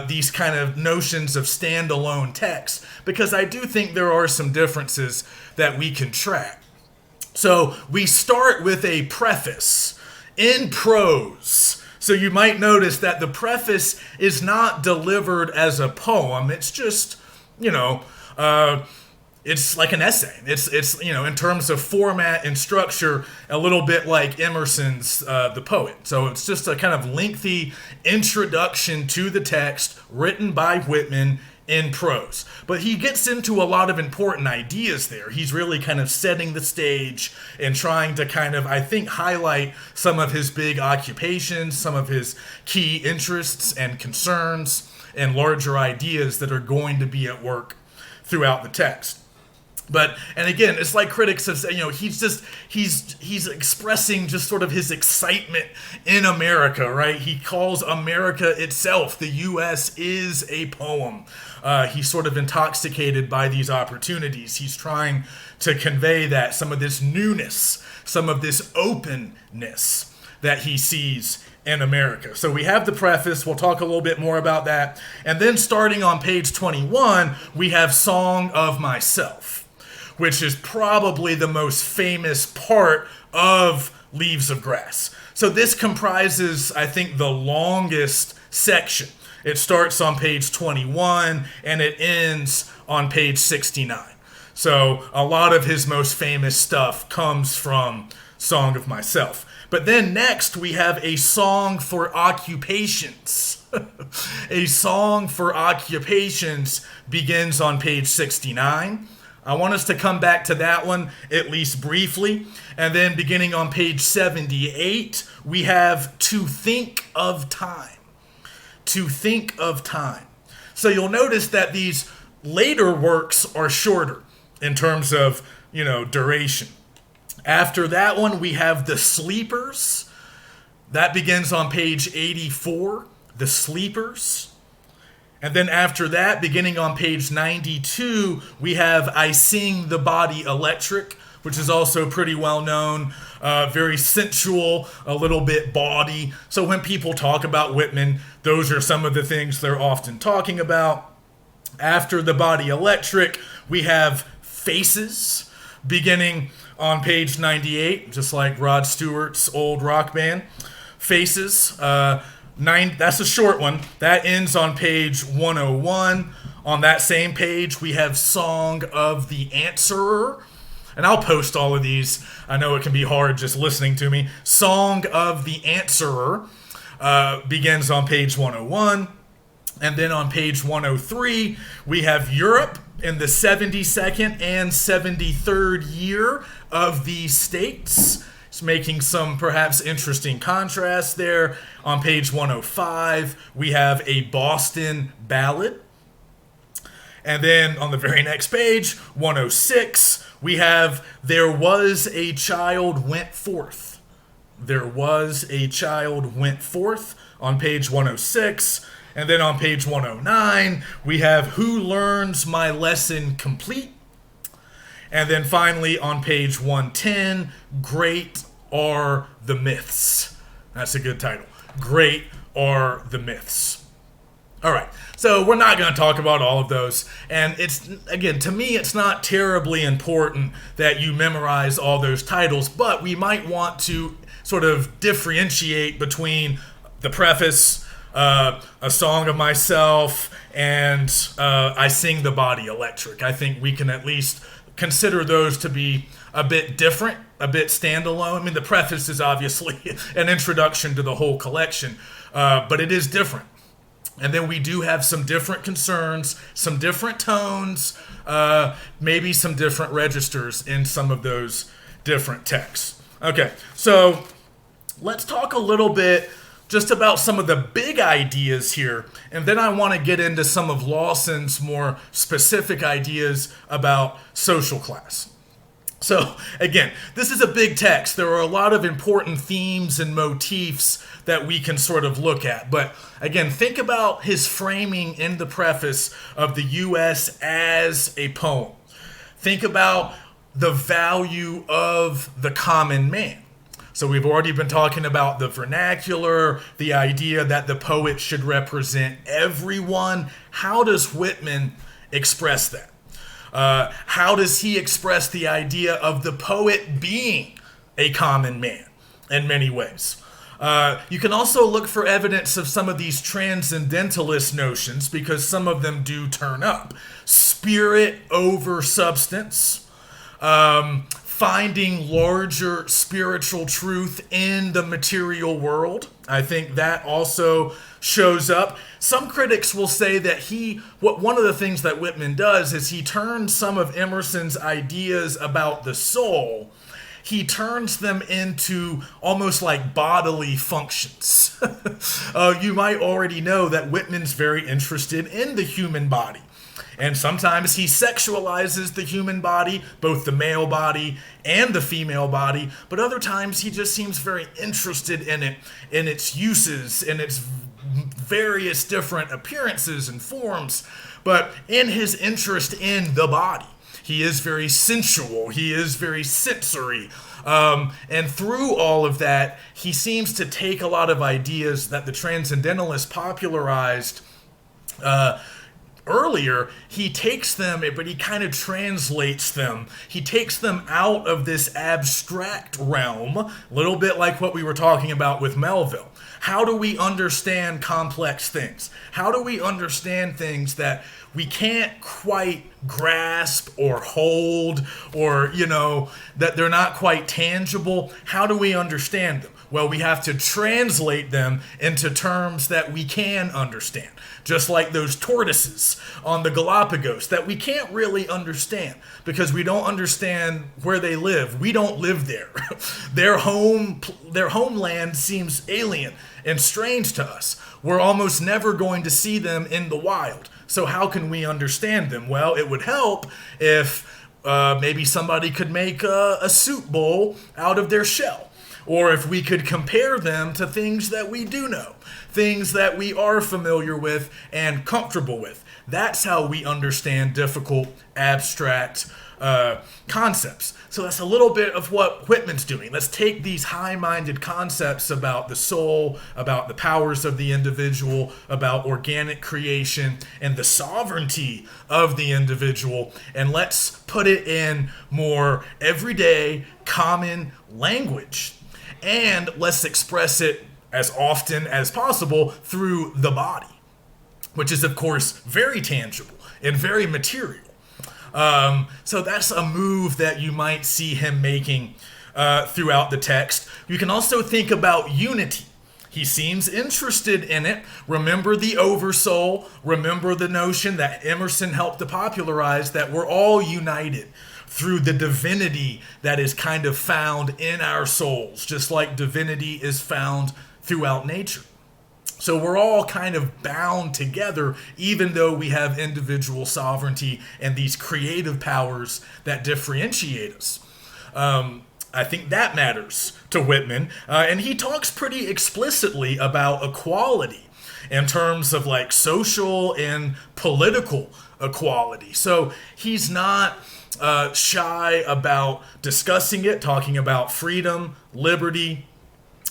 these kind of notions of standalone text, because I do think there are some differences that we can track. So we start with a preface in prose. So you might notice that the preface is not delivered as a poem. It's just, it's like an essay. It's in terms of format and structure, a little bit like Emerson's The Poet. So it's just a kind of lengthy introduction to the text written by Whitman in prose. But he gets into a lot of important ideas there. He's really kind of setting the stage and trying to kind of, I think, highlight some of his big occupations, some of his key interests and concerns and larger ideas that are going to be at work throughout the text. And again, it's like critics have said, he's expressing just sort of his excitement in America, right? He calls America itself, the U.S. is a poem. He's sort of intoxicated by these opportunities. He's trying to convey that, some of this newness, some of this openness that he sees in America. So we have the preface. We'll talk a little bit more about that. And then starting on page 21, we have Song of Myself, which is probably the most famous part of Leaves of Grass. So this comprises, I think, the longest section. It starts on page 21 and it ends on page 69. So a lot of his most famous stuff comes from Song of Myself. But then next we have A Song for Occupations. A Song for Occupations begins on page 69. I want us to come back to that one at least briefly. And then beginning on page 78, we have To Think of Time. to think of time. So you'll notice that these later works are shorter in terms of, duration. After that one, we have The Sleepers. That begins on page 84, The Sleepers. And then after that, beginning on page 92, we have I Sing the Body Electric, which is also pretty well known, very sensual, a little bit bawdy. So when people talk about Whitman, those are some of the things they're often talking about. After the Body Electric, we have Faces, beginning on page 98, just like Rod Stewart's old rock band. Faces, that's a short one. That ends on page 101. On that same page, we have Song of the Answerer. And I'll post all of these. I know it can be hard just listening to me. Song of the Answerer begins on page 101. And then on page 103, we have Europe in the 72nd and 73rd year of these states. It's making some perhaps interesting contrasts there. On page 105, we have a Boston Ballad. And then on the very next page, 106, we have There Was a Child Went Forth. There Was a Child Went Forth on page 106. And then on page 109, we have Who Learns My Lesson Complete? And then finally on page 110, Great Are the Myths. That's a good title. Great Are the Myths. All right, so we're not going to talk about all of those. And it's, again, to me, it's not terribly important that you memorize all those titles, but we might want to sort of differentiate between the preface, A Song of Myself, and I Sing the Body Electric. I think we can at least consider those to be a bit different, a bit standalone. I mean, the preface is obviously an introduction to the whole collection, but it is different. And then we do have some different concerns, some different tones, maybe some different registers in some of those different texts. Okay, so let's talk a little bit just about some of the big ideas here, and then I want to get into some of Lawson's more specific ideas about social class. So, again, this is a big text. There are a lot of important themes and motifs that we can sort of look at. But, again, think about his framing in the preface of the U.S. as a poem. Think about the value of the common man. So we've already been talking about the vernacular, the idea that the poet should represent everyone. How does Whitman express that? How does he express the idea of the poet being a common man in many ways? You can also look for evidence of some of these transcendentalist notions because some of them do turn up. Spirit over substance. Finding larger spiritual truth in the material world. I think that also shows up. Some critics will say that one of the things that Whitman does is he turns some of Emerson's ideas about the soul, he turns them into almost like bodily functions. You might already know that Whitman's very interested in the human body. And sometimes he sexualizes the human body, both the male body and the female body, but other times he just seems very interested in it, in its uses, in its various different appearances and forms. But in his interest in the body, he is very sensual, he is very sensory. And through all of that, he seems to take a lot of ideas that the Transcendentalists popularized earlier. He takes them, but he kind of translates them. He takes them out of this abstract realm, a little bit like what we were talking about with Melville. How do we understand complex things? How do we understand things that we can't quite grasp or hold, or, that they're not quite tangible? How do we understand them? Well, we have to translate them into terms that we can understand. Just like those tortoises on the Galapagos that we can't really understand because we don't understand where they live. We don't live there. Their homeland seems alien and strange to us. We're almost never going to see them in the wild. So how can we understand them? Well, it would help if maybe somebody could make a soup bowl out of their shell. Or if we could compare them to things that we do know, things that we are familiar with and comfortable with. That's how we understand difficult, abstract concepts. So that's a little bit of what Whitman's doing. Let's take these high-minded concepts about the soul, about the powers of the individual, about organic creation, and the sovereignty of the individual, and let's put it in more everyday, common language. And let's express it as often as possible through the body, which is, of course, very tangible and very material. So that's a move that you might see him making throughout the text. You can also think about unity. He seems interested in it. Remember the oversoul. Remember the notion that Emerson helped to popularize, that we're all united through the divinity that is kind of found in our souls, just like divinity is found throughout nature. So we're all kind of bound together, even though we have individual sovereignty and these creative powers that differentiate us. I think that matters to Whitman. And he talks pretty explicitly about equality in terms of like social and political equality. So he's not shy about discussing it, talking about freedom, liberty,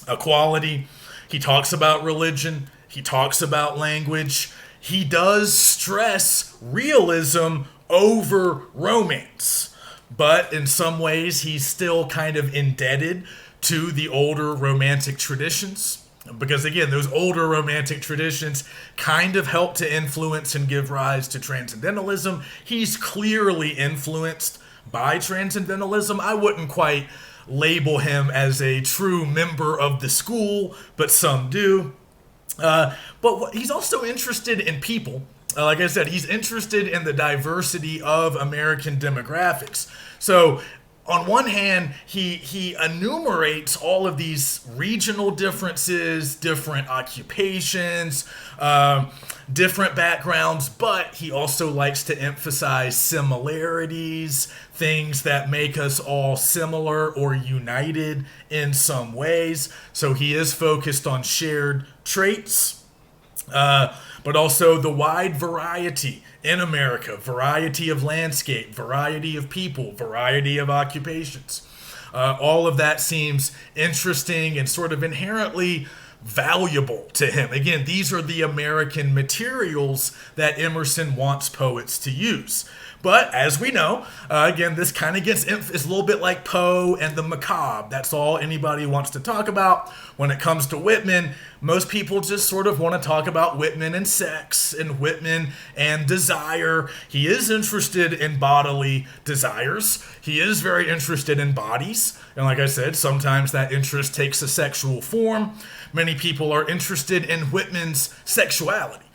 equality. He talks about religion. He talks about language. He does stress realism over romance. But in some ways, he's still kind of indebted to the older romantic traditions. Because again, those older romantic traditions kind of help to influence and give rise to transcendentalism. He's clearly influenced by transcendentalism. I wouldn't quite label him as a true member of the school, but some do. But he's also interested in people. Like I said, he's interested in the diversity of American demographics. So on one hand, he enumerates all of these regional differences, different occupations, different backgrounds, but he also likes to emphasize similarities, things that make us all similar or united in some ways. So he is focused on shared traits, but also the wide variety in America, variety of landscape, variety of people, variety of occupations. All of that seems interesting and sort of inherently valuable to him. Again, these are the American materials that Emerson wants poets to use. But as we know, again, this kind of is a little bit like Poe and the macabre. That's all anybody wants to talk about. When it comes to Whitman, most people just sort of want to talk about Whitman and sex and Whitman and desire. He is interested in bodily desires. He is very interested in bodies. And like I said, sometimes that interest takes a sexual form. Many people are interested in Whitman's sexuality.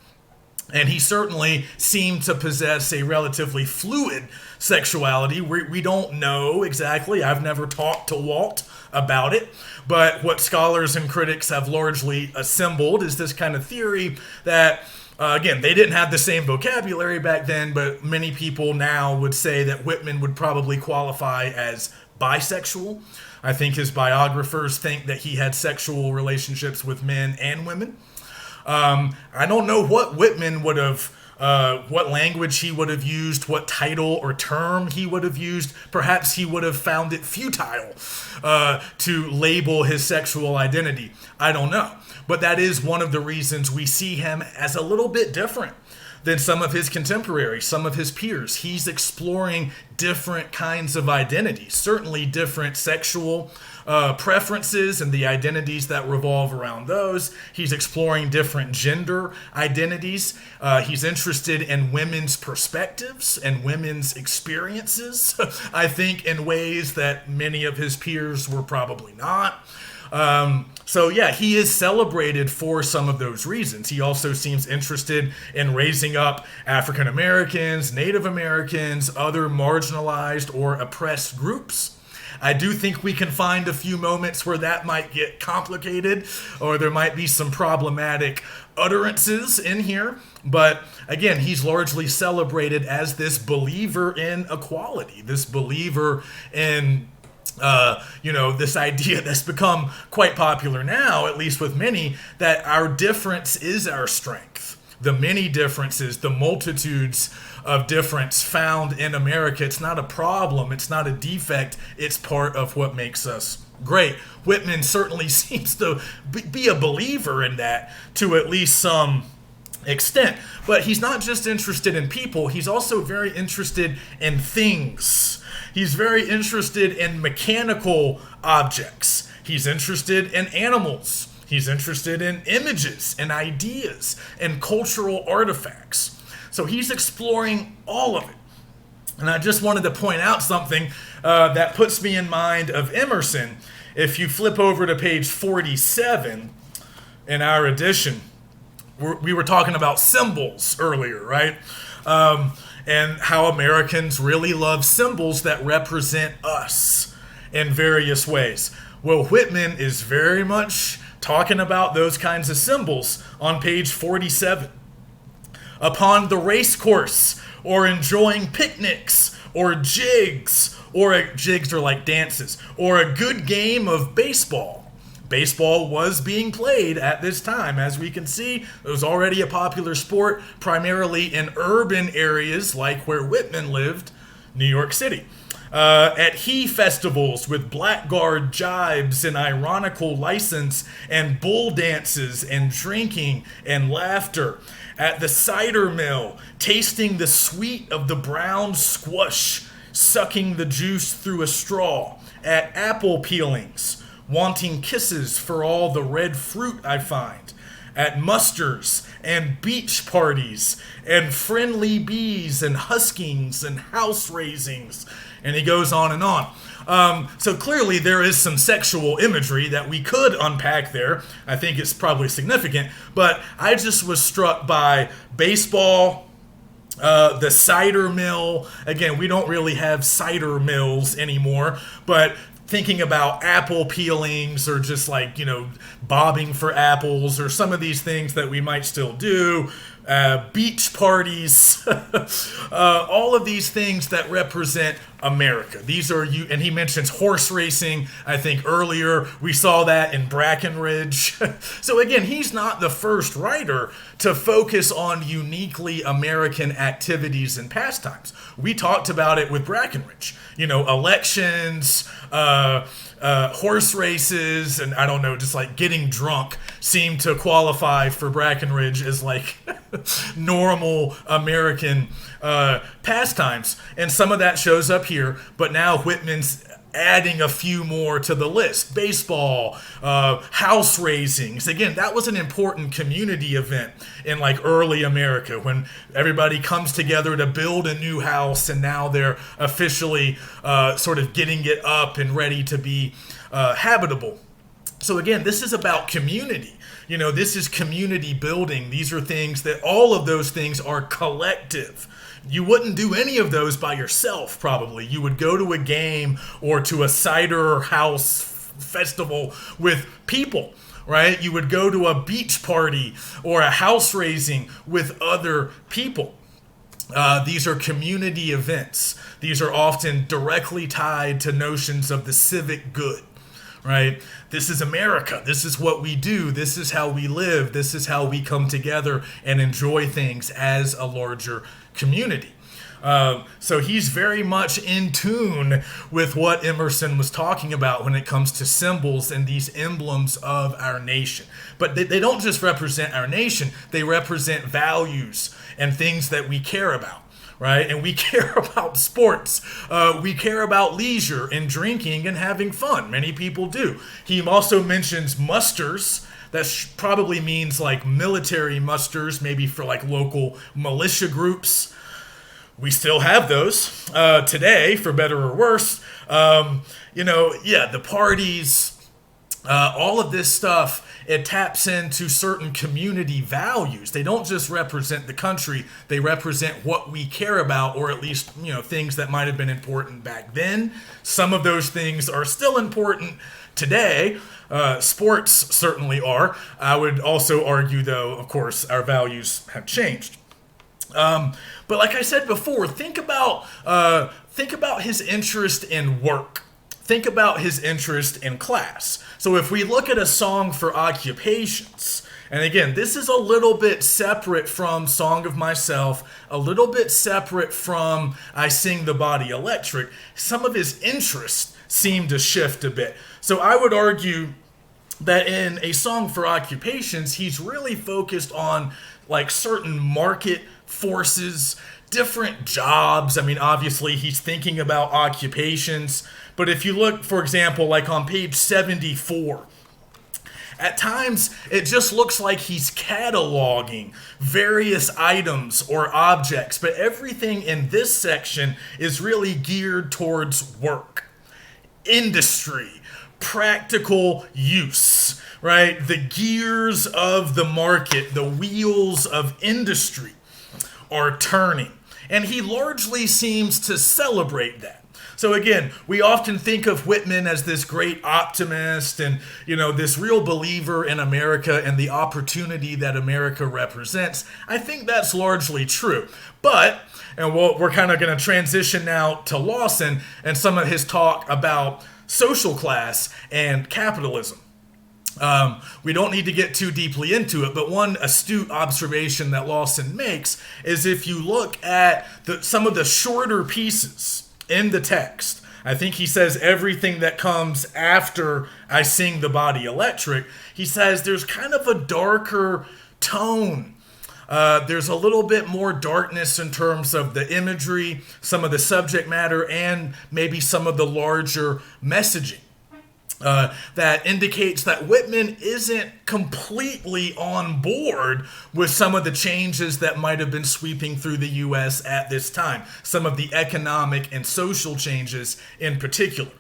And he certainly seemed to possess a relatively fluid sexuality. We don't know exactly. I've never talked to Walt about it. But what scholars and critics have largely assembled is this kind of theory that, again, they didn't have the same vocabulary back then, but many people now would say that Whitman would probably qualify as bisexual. I think his biographers think that he had sexual relationships with men and women. I don't know what Whitman would have, what language he would have used, what title or term he would have used. Perhaps he would have found it futile to label his sexual identity. I don't know. But that is one of the reasons we see him as a little bit different than some of his contemporaries, some of his peers. He's exploring different kinds of identities, certainly different sexual preferences and the identities that revolve around those. He's exploring different gender identities. He's interested in women's perspectives and women's experiences, I think in ways that many of his peers were probably not. So yeah, he is celebrated for some of those reasons. He also seems interested in raising up African Americans, Native Americans, other marginalized or oppressed groups. I do think we can find a few moments where that might get complicated or there might be some problematic utterances in here. But again, he's largely celebrated as this believer in equality, this believer in this idea that's become quite popular now, at least with many, that our difference is our strength. The many differences, the multitudes of difference found in America, it's not a problem, it's not a defect, it's part of what makes us great. Whitman certainly seems to be a believer in that to at least some extent. But he's not just interested in people, he's also very interested in things. He's very interested in mechanical objects. He's interested in animals. He's interested in images and ideas and cultural artifacts. So he's exploring all of it. And I just wanted to point out something that puts me in mind of Emerson. If you flip over to page 47 in our edition, we were talking about symbols earlier, right? And how Americans really love symbols that represent us in various ways. Well, Whitman is very much talking about those kinds of symbols on page 47. Upon the race course, or enjoying picnics, or jigs are like dances, or a good game of baseball. Baseball was being played at this time. As we can see, it was already a popular sport, primarily in urban areas like where Whitman lived, New York City. At he festivals with blackguard jibes and ironical license and bull dances and drinking and laughter. At the cider mill, tasting the sweet of the brown squash, sucking the juice through a straw. At apple peelings, wanting kisses for all the red fruit I find. At musters and beach parties and friendly bees and huskings and house raisings. And he goes on and on. So clearly there is some sexual imagery that we could unpack there. I think it's probably significant. But I just was struck by baseball, the cider mill. Again, we don't really have cider mills anymore. But thinking about apple peelings or just like, bobbing for apples or some of these things that we might still do, beach parties, all of these things that represent America. These are you, and he mentions horse racing. I think earlier we saw that in Brackenridge. So again, he's not the first writer to focus on uniquely American activities and pastimes. We talked about it with Brackenridge. Elections, horse races, and I don't know, just like getting drunk seem to qualify for Brackenridge as like normal American pastimes. And some of that shows up here, but now Whitman's adding a few more to the list. Baseball, house raisings. Again, that was an important community event in like early America when everybody comes together to build a new house, and now they're officially sort of getting it up and ready to be habitable. So again, this is about community. This is community building. These are things that all of those things are collective. You wouldn't do any of those by yourself, probably. You would go to a game or to a cider house festival with people, right? You would go to a beach party or a house raising with other people. These are community events. These are often directly tied to notions of the civic good, right? This is America. This is what we do. This is how we live. This is how we come together and enjoy things as a larger community. So he's very much in tune with what Emerson was talking about when it comes to symbols and these emblems of our nation. But they don't just represent our nation, they represent values and things that we care about. Right? And we care about sports. We care about leisure and drinking and having fun. Many people do. He also mentions musters. That probably means like military musters, maybe for like local militia groups. We still have those today, for better or worse. The parties, all of this stuff, it taps into certain community values. They don't just represent the country, they represent what we care about, or at least, things that might have been important back then. Some of those things are still important today. Sports certainly are. I would also argue, though, of course, our values have changed. But like I said before, think about his interest in work. Think about his interest in class. So if we look at a song for occupations, and again, this is a little bit separate from Song of Myself, a little bit separate from I Sing the Body Electric, some of his interests seem to shift a bit. So I would argue that in a song for occupations, he's really focused on like certain market forces, different jobs. I mean, obviously he's thinking about occupations, but if you look, for example, like on page 74, at times it just looks like he's cataloging various items or objects, but everything in this section is really geared towards work, industry, practical use, right? The gears of the market, the wheels of industry are turning. And he largely seems to celebrate that. So again, we often think of Whitman as this great optimist and, this real believer in America and the opportunity that America represents. I think that's largely true. But, and we're kind of going to transition now to Lawson and some of his talk about social class and capitalism. We don't need to get too deeply into it, but one astute observation that Lawson makes is if you look at some of the shorter pieces in the text, I think he says everything that comes after I Sing the Body Electric, he says there's kind of a darker tone. There's a little bit more darkness in terms of the imagery, some of the subject matter, and maybe some of the larger messaging. That indicates that Whitman isn't completely on board with some of the changes that might have been sweeping through the U.S. at this time, some of the economic and social changes in particular.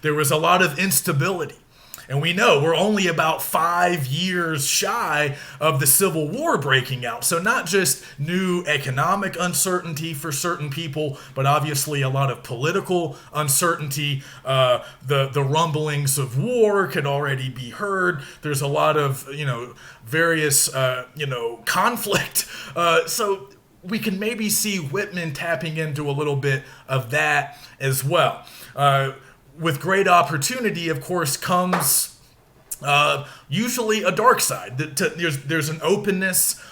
There was a lot of instability. And we know we're only about 5 years shy of the Civil War breaking out. So not just new economic uncertainty for certain people, but obviously a lot of political uncertainty. The rumblings of war could already be heard. There's a lot of, various, conflict. So we can maybe see Whitman tapping into a little bit of that as well. With great opportunity, of course, comes usually a dark side. There's an openness,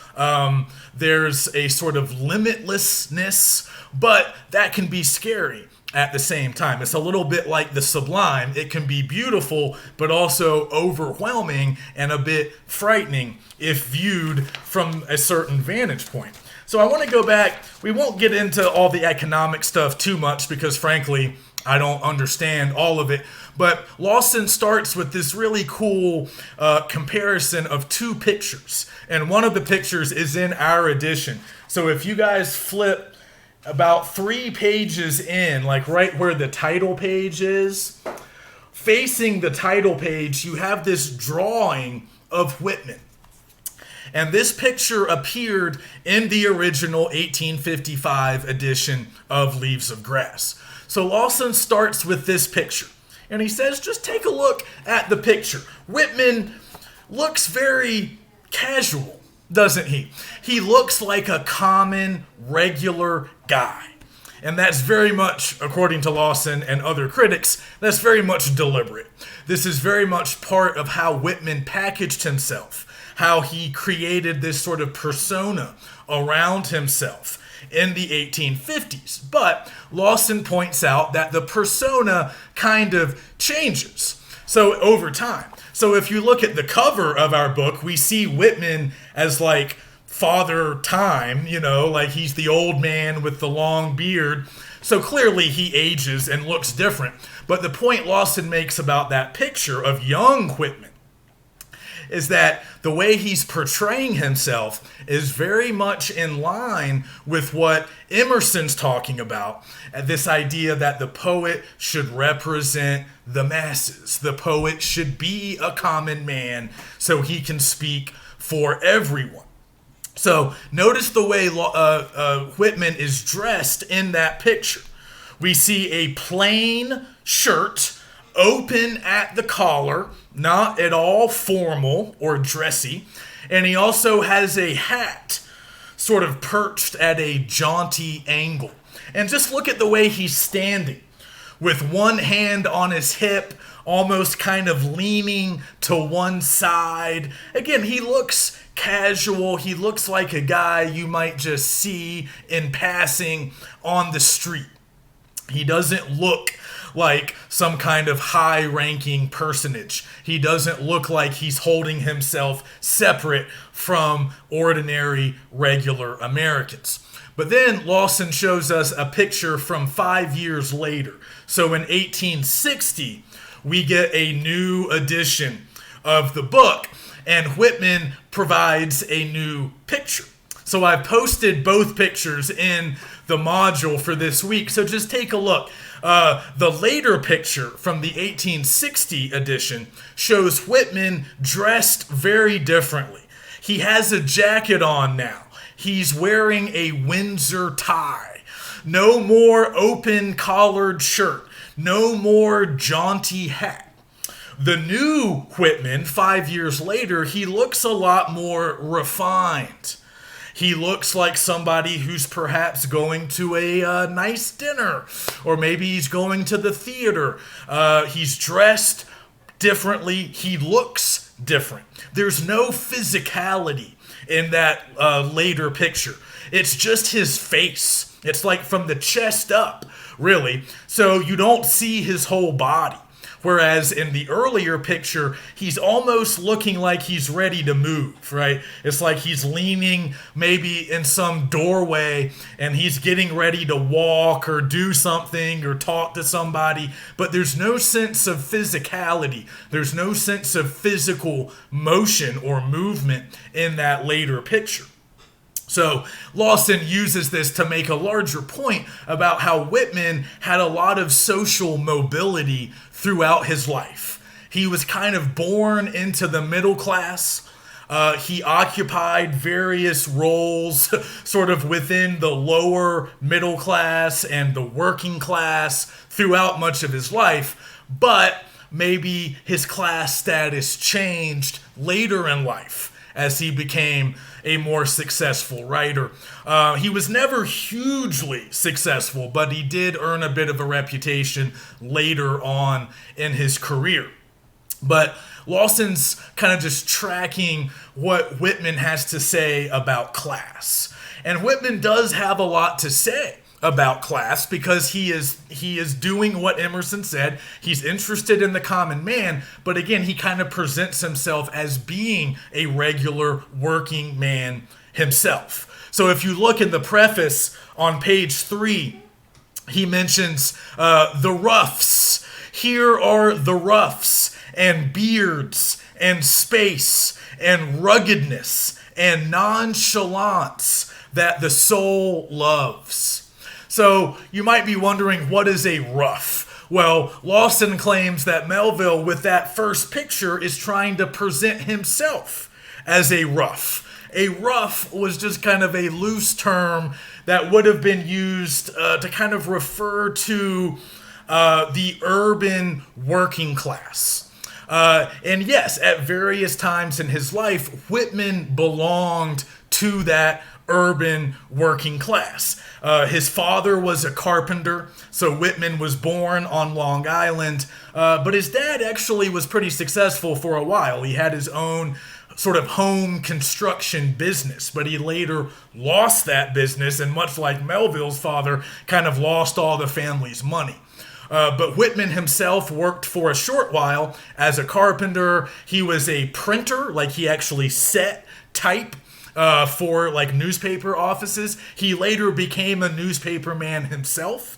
there's a sort of limitlessness, but that can be scary at the same time. It's a little bit like the sublime. It can be beautiful, but also overwhelming and a bit frightening if viewed from a certain vantage point. So I want to go back. We won't get into all the economic stuff too much because, frankly, I don't understand all of it. But Lawson starts with this really cool comparison of two pictures. And one of the pictures is in our edition. So if you guys flip about 3 pages in, like right where the title page is, facing the title page, you have this drawing of Whitman. And this picture appeared in the original 1855 edition of Leaves of Grass. So Lawson starts with this picture. And he says, just take a look at the picture. Whitman looks very casual, doesn't he? He looks like a common, regular guy. And that's very much, according to Lawson and other critics, that's very much deliberate. This is very much part of how Whitman packaged himself, how he created this sort of persona around himself in the 1850s. But Lawson points out that the persona kind of changes. So over time. So if you look at the cover of our book, we see Whitman as like Father Time, like he's the old man with the long beard. So clearly he ages and looks different. But the point Lawson makes about that picture of young Whitman is that the way he's portraying himself is very much in line with what Emerson's talking about, this idea that the poet should represent the masses. The poet should be a common man so he can speak for everyone. So notice the way Whitman is dressed in that picture. We see a plain shirt, open at the collar, not at all formal or dressy. And he also has a hat sort of perched at a jaunty angle. And just look at the way he's standing, with one hand on his hip, almost kind of leaning to one side. Again, he looks casual. He looks like a guy you might just see in passing on the street. He doesn't look like some kind of high-ranking personage. He doesn't look like he's holding himself separate from ordinary, regular Americans. But then Lawson shows us a picture from 5 years later. So in 1860, we get a new edition of the book, and Whitman provides a new picture. So I posted both pictures in the module for this week, so just take a look. The later picture from the 1860 edition shows Whitman dressed very differently. He has a jacket on now. He's wearing a Windsor tie. No more open collared shirt. No more jaunty hat. The new Whitman, 5 years later, he looks a lot more refined. He looks like somebody who's perhaps going to a nice dinner, or maybe he's going to the theater. He's dressed differently. He looks different. There's no physicality in that later picture. It's just his face. It's like from the chest up, really. So you don't see his whole body. Whereas in the earlier picture, he's almost looking like he's ready to move, right? It's like he's leaning maybe in some doorway and he's getting ready to walk or do something or talk to somebody, but there's no sense of physicality. There's no sense of physical motion or movement in that later picture. So Lawson uses this to make a larger point about how Whitman had a lot of social mobility throughout his life. He was kind of born into the middle class. He occupied various roles sort of within the lower middle class and the working class throughout much of his life, but maybe his class status changed later in life as he became a more successful writer. He was never hugely successful, but he did earn a bit of a reputation later on in his career. But Lawson's kind of just tracking what Whitman has to say about class. And Whitman does have a lot to say about class because he is doing what Emerson said. He's interested in the common man, but again, he kind of presents himself as being a regular working man himself. So if you look in the preface on page 3, he mentions the roughs. Here are the roughs and beards and space and ruggedness and nonchalance that the soul loves. So you might be wondering, what is a rough? Well, Lawson claims that Melville, with that first picture, is trying to present himself as a rough. A rough was just kind of a loose term that would have been used to kind of refer to the urban working class. And yes, at various times in his life, Whitman belonged to that urban working class. His father was a carpenter, so Whitman was born on Long Island, but his dad actually was pretty successful for a while. He had his own sort of home construction business, but he later lost that business, and much like Melville's father, kind of lost all the family's money. But Whitman himself worked for a short while as a carpenter. He was a printer, like he actually set type for like newspaper offices. He later became a newspaper man himself.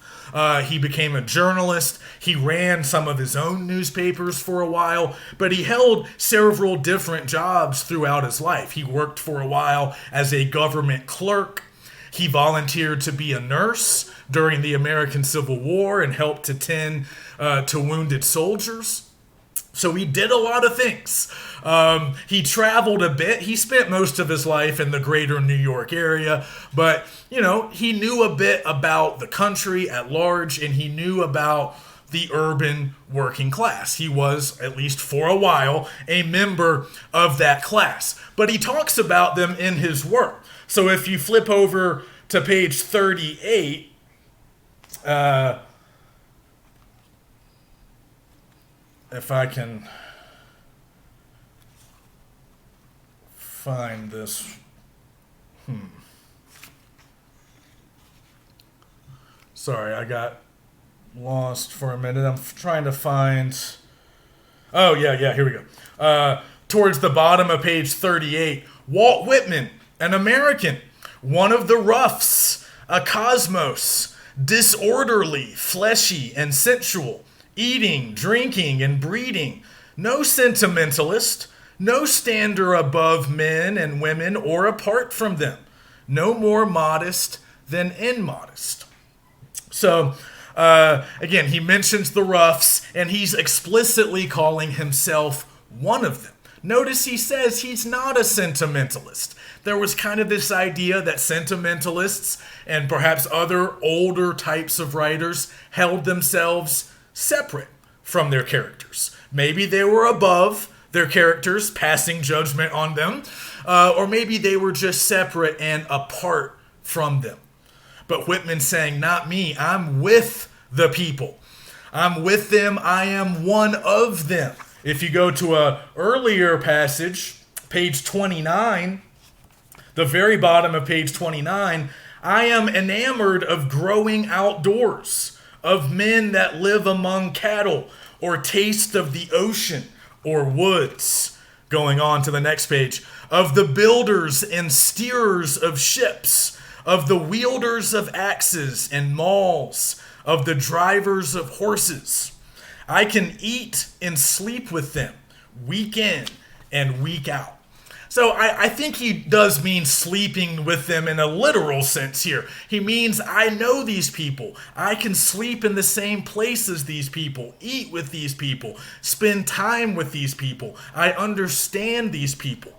He became a journalist. He ran some of his own newspapers for a while, but he held several different jobs throughout his life. He worked for a while as a government clerk. He volunteered to be a nurse during the American Civil War and helped to tend to wounded soldiers. So he did a lot of things. He traveled a bit. He spent most of his life in the greater New York area, but, he knew a bit about the country at large, and he knew about the urban working class. He was, at least for a while, a member of that class. But he talks about them in his work. So if you flip over to page 38, if I can find this. Sorry, I got lost for a minute. I'm trying to find. Oh, yeah, here we go. Towards the bottom of page 38, Walt Whitman, an American, one of the roughs, a cosmos, disorderly, fleshy, and sensual, eating, drinking, and breeding, no sentimentalist, no stander above men and women or apart from them, no more modest than immodest. So, again, he mentions the roughs, and he's explicitly calling himself one of them. Notice he says he's not a sentimentalist. There was kind of this idea that sentimentalists and perhaps other older types of writers held themselves separate from their characters. Maybe they were above their characters, passing judgment on them, or maybe they were just separate and apart from them. But Whitman's saying, not me, I'm with the people. I'm with them, I am one of them. If you go to an earlier passage, page 29, the very bottom of page 29, I am enamored of growing outdoors, of men that live among cattle, or taste of the ocean, or woods. Going on to the next page, of the builders and steerers of ships, of the wielders of axes and mauls, of the drivers of horses. I can eat and sleep with them, week in and week out. So I think he does mean sleeping with them in a literal sense here. He means I know these people. I can sleep in the same place as these people, eat with these people, spend time with these people. I understand these people.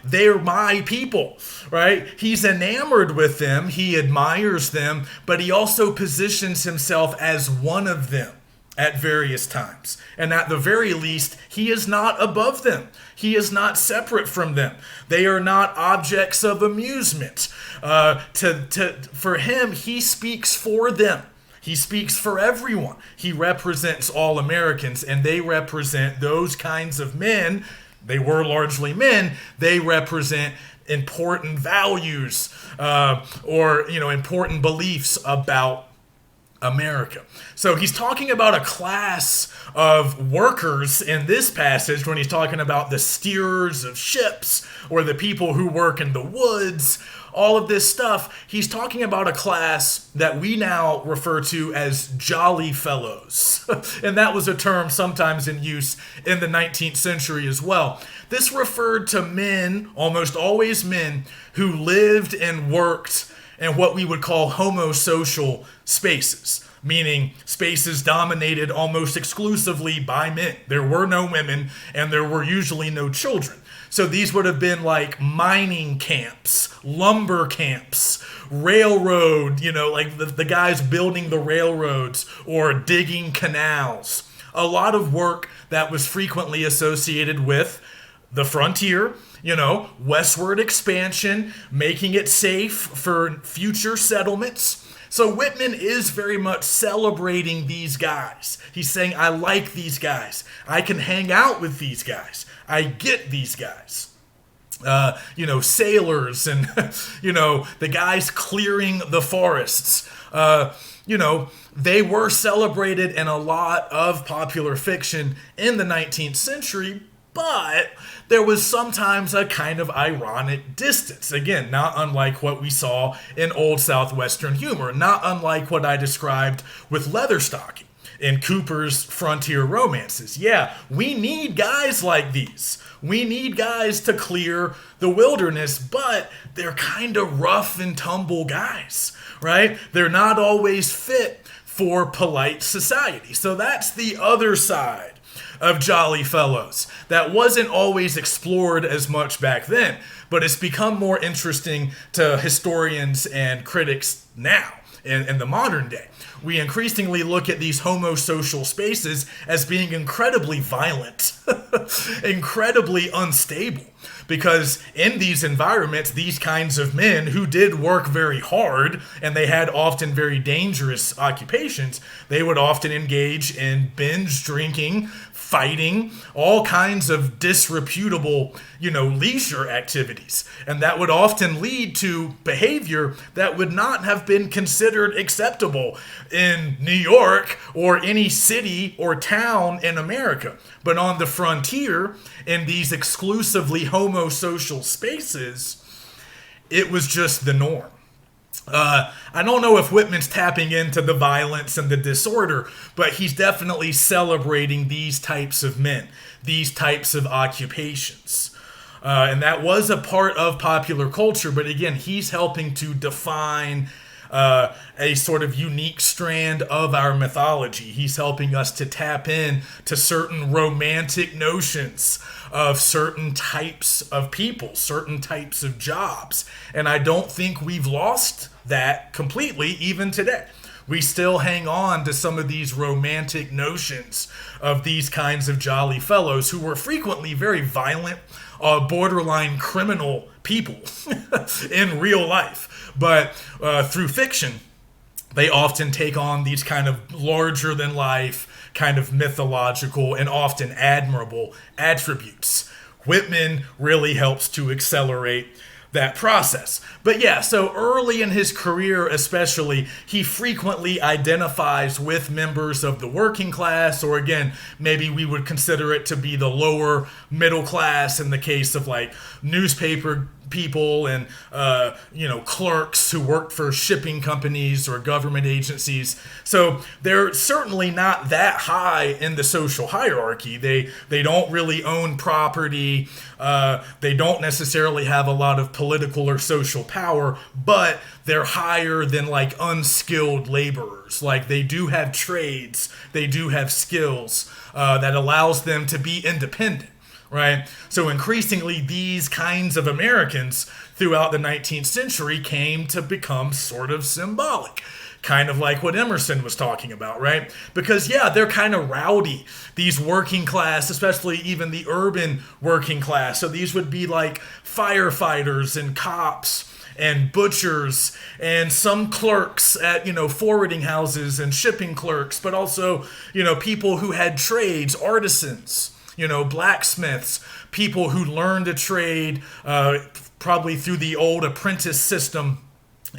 They're my people, right? He's enamored with them. He admires them, but he also positions himself as one of them at various times. And at the very least, he is not above them. He is not separate from them. They are not objects of amusement. For him, he speaks for them. He speaks for everyone. He represents all Americans, and they represent those kinds of men. They were largely men. They represent important values or important beliefs about America. So he's talking about a class of workers in this passage when he's talking about the steerers of ships or the people who work in the woods, all of this stuff. He's talking about a class that we now refer to as jolly fellows. And that was a term sometimes in use in the 19th century as well. This referred to men, almost always men, who lived and worked in what we would call homosocial spaces, meaning spaces dominated almost exclusively by men. There were no women, and there were usually no children. So these would have been like mining camps, lumber camps, railroad, like the guys building the railroads or digging canals. A lot of work that was frequently associated with the frontier, westward expansion, making it safe for future settlements. So Whitman is very much celebrating these guys. He's saying, I like these guys. I can hang out with these guys. I get these guys. Sailors and, the guys clearing the forests. They were celebrated in a lot of popular fiction in the 19th century, but there was sometimes a kind of ironic distance. Again, not unlike what we saw in Old Southwestern humor, not unlike what I described with Leatherstocking in Cooper's frontier romances. Yeah, we need guys like these. We need guys to clear the wilderness, but they're kind of rough and tumble guys, right? They're not always fit for polite society. So that's the other side of Jolly Fellows that wasn't always explored as much back then, but it's become more interesting to historians and critics now in the modern day. We increasingly look at these homosocial spaces as being incredibly violent, incredibly unstable, because in these environments, these kinds of men who did work very hard and they had often very dangerous occupations, they would often engage in binge drinking, fighting, all kinds of disreputable, leisure activities. And that would often lead to behavior that would not have been considered acceptable in New York or any city or town in America. But on the frontier, in these exclusively homosocial spaces, it was just the norm. I don't know if Whitman's tapping into the violence and the disorder, but he's definitely celebrating these types of men, these types of occupations. And that was a part of popular culture, but again, he's helping to define a sort of unique strand of our mythology. He's helping us to tap in to certain romantic notions of certain types of people, certain types of jobs. And I don't think we've lost that completely even today. We still hang on to some of these romantic notions of these kinds of jolly fellows who were frequently very violent, borderline criminal people in real life. But through fiction, they often take on these kind of larger than life, kind of mythological and often admirable attributes. Whitman really helps to accelerate that process. But yeah, so early in his career especially, he frequently identifies with members of the working class, or again, maybe we would consider it to be the lower middle class in the case of like newspaper people and clerks who worked for shipping companies or government agencies. So they're certainly not that high in the social hierarchy. They don't really own property. They don't necessarily have a lot of political or social power, but they're higher than like unskilled laborers. Like they do have trades, they do have skills that allows them to be independent. Right? So increasingly, these kinds of Americans throughout the 19th century came to become sort of symbolic, kind of like what Emerson was talking about, right? Because, yeah, they're kind of rowdy, these working class, especially even the urban working class. So these would be like firefighters and cops and butchers and some clerks at, forwarding houses and shipping clerks, but also, people who had trades, artisans, blacksmiths, people who learned a trade probably through the old apprentice system,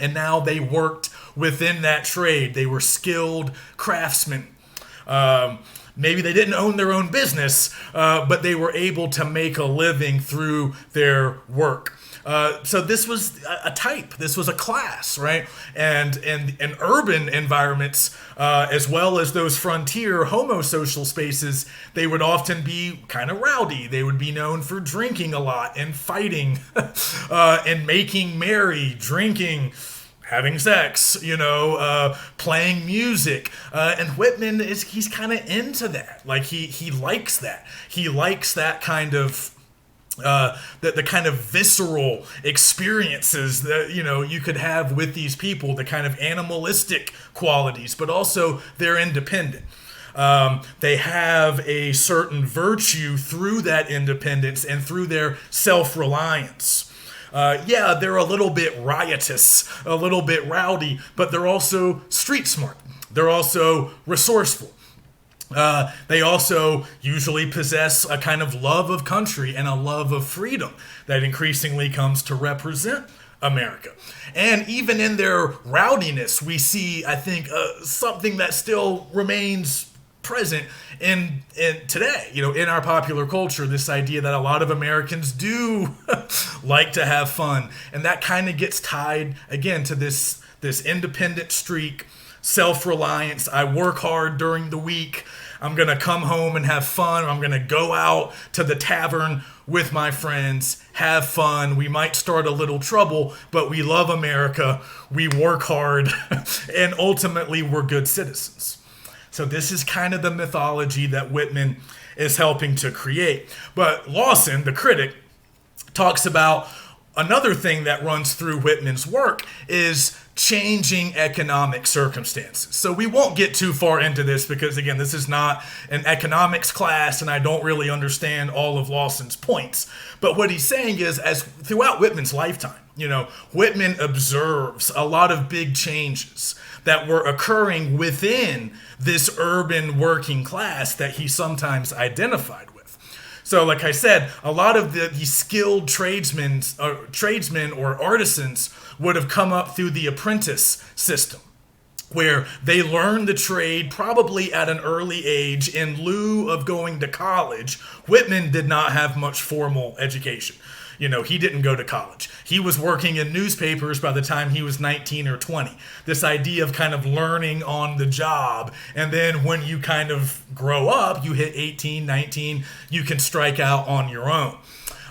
and now they worked within that trade. They were skilled craftsmen. Maybe they didn't own their own business, but they were able to make a living through their work. So this was a type, this was a class, right? And in urban environments, as well as those frontier homosocial spaces, they would often be kind of rowdy. They would be known for drinking a lot and fighting and making merry, drinking, having sex, playing music. And Whitman, he's kind of into that. Like he likes that. He likes that kind of the kind of visceral experiences that you could have with these people, the kind of animalistic qualities, but also they're independent. They have a certain virtue through that independence and through their self-reliance. They're a little bit riotous, a little bit rowdy, but they're also street smart. They're also resourceful. They also usually possess a kind of love of country and a love of freedom that increasingly comes to represent America. And even in their rowdiness, we see, I think, something that still remains present in today, in our popular culture, this idea that a lot of Americans do like to have fun. And that kind of gets tied, again, to this independent streak, self-reliance. I work hard during the week. I'm going to come home and have fun. I'm going to go out to the tavern with my friends, have fun. We might start a little trouble, but we love America. We work hard, and ultimately we're good citizens. So this is kind of the mythology that Whitman is helping to create. But Lawson, the critic, talks about another thing that runs through Whitman's work is changing economic circumstances. So we won't get too far into this because, again, this is not an economics class and I don't really understand all of Lawson's points. But what he's saying is, as throughout Whitman's lifetime, Whitman observes a lot of big changes that were occurring within this urban working class that he sometimes identified with. So, like I said, a lot of the skilled tradesmen or artisans would have come up through the apprentice system, where they learned the trade probably at an early age in lieu of going to college. Whitman did not have much formal education. He didn't go to college. He was working in newspapers by the time he was 19 or 20. This idea of kind of learning on the job. And then when you kind of grow up, you hit 18, 19, you can strike out on your own.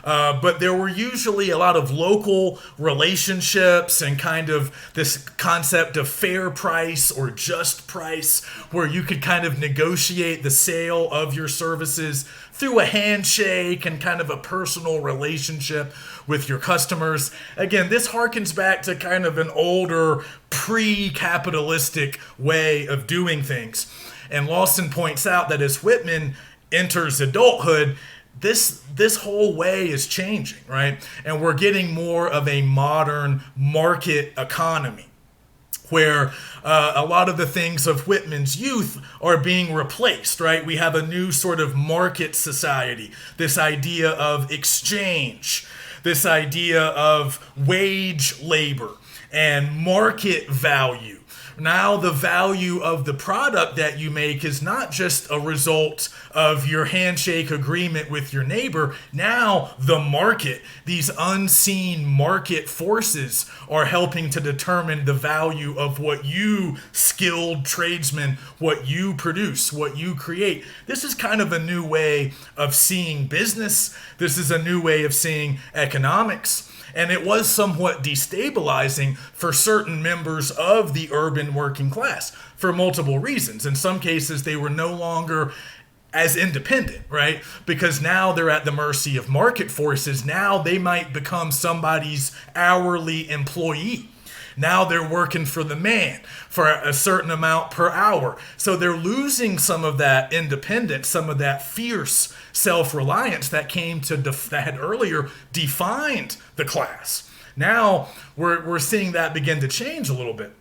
But there were usually a lot of local relationships and kind of this concept of fair price or just price, where you could kind of negotiate the sale of your services through a handshake and kind of a personal relationship with your customers. Again, this harkens back to kind of an older pre-capitalistic way of doing things. And Lawson points out that as Whitman enters adulthood, this whole way is changing, right? And we're getting more of a modern market economy, where a lot of the things of Whitman's youth are being replaced, right? We have a new sort of market society, this idea of exchange, this idea of wage labor and market value. Now the value of the product that you make is not just a result of your handshake agreement with your neighbor. Now the market, these unseen market forces, are helping to determine the value of what you skilled tradesmen, what you produce, what you create. This is kind of a new way of seeing business. This is a new way of seeing economics. And it was somewhat destabilizing for certain members of the urban working class for multiple reasons. In some cases, they were no longer as independent, right? Because now they're at the mercy of market forces. Now they might become somebody's hourly employee. Now they're working for the man for a certain amount per hour. So they're losing some of that independence, some of that fierce self-reliance that that had earlier defined the class. Now we're seeing that begin to change a little bit.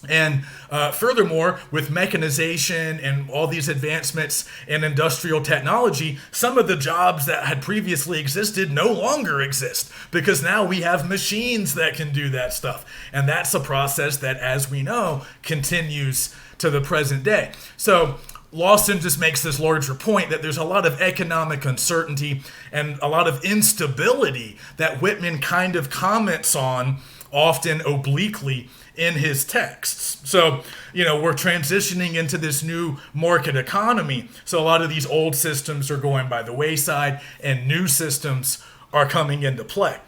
And furthermore, with mechanization and all these advancements in industrial technology, some of the jobs that had previously existed no longer exist, because now we have machines that can do that stuff. And that's a process that, as we know, continues to the present day. So Lawson just makes this larger point that there's a lot of economic uncertainty and a lot of instability that Whitman kind of comments on, often obliquely, in his texts. So, we're transitioning into this new market economy. So a lot of these old systems are going by the wayside and new systems are coming into play.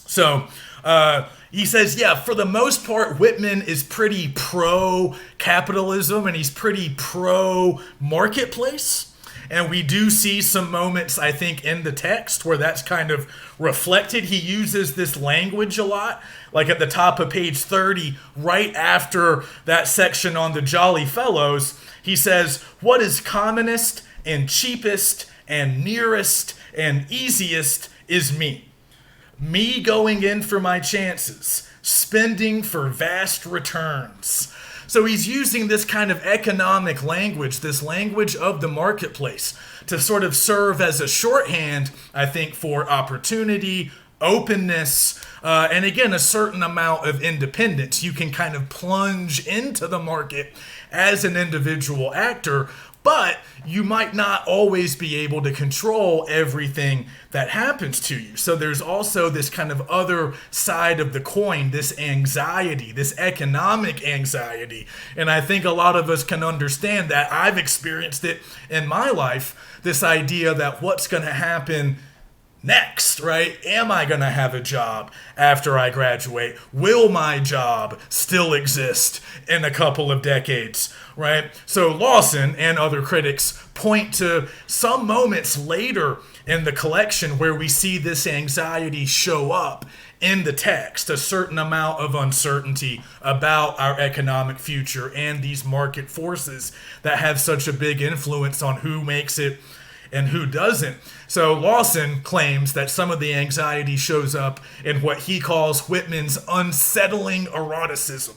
So he says, for the most part, Whitman is pretty pro-capitalism and he's pretty pro-marketplace. And we do see some moments, I think, in the text where that's kind of reflected. He uses this language a lot, like at the top of page 30, right after that section on the Jolly Fellows. He says, "What is commonest and cheapest and nearest and easiest is me. Me going in for my chances, spending for vast returns." So he's using this kind of economic language, this language of the marketplace, to sort of serve as a shorthand, I think, for opportunity, openness, and again, a certain amount of independence. You can kind of plunge into the market as an individual actor, But you might not always be able to control everything that happens to you. So there's also this kind of other side of the coin, this anxiety, this economic anxiety. And I think a lot of us can understand that. I've experienced it in my life, this idea that what's going to happen next, right? Am I going to have a job after I graduate? Will my job still exist in a couple of decades, right? So Lawson and other critics point to some moments later in the collection where we see this anxiety show up in the text, a certain amount of uncertainty about our economic future and these market forces that have such a big influence on who makes it and who doesn't. So Lawson claims that some of the anxiety shows up in what he calls Whitman's unsettling eroticism.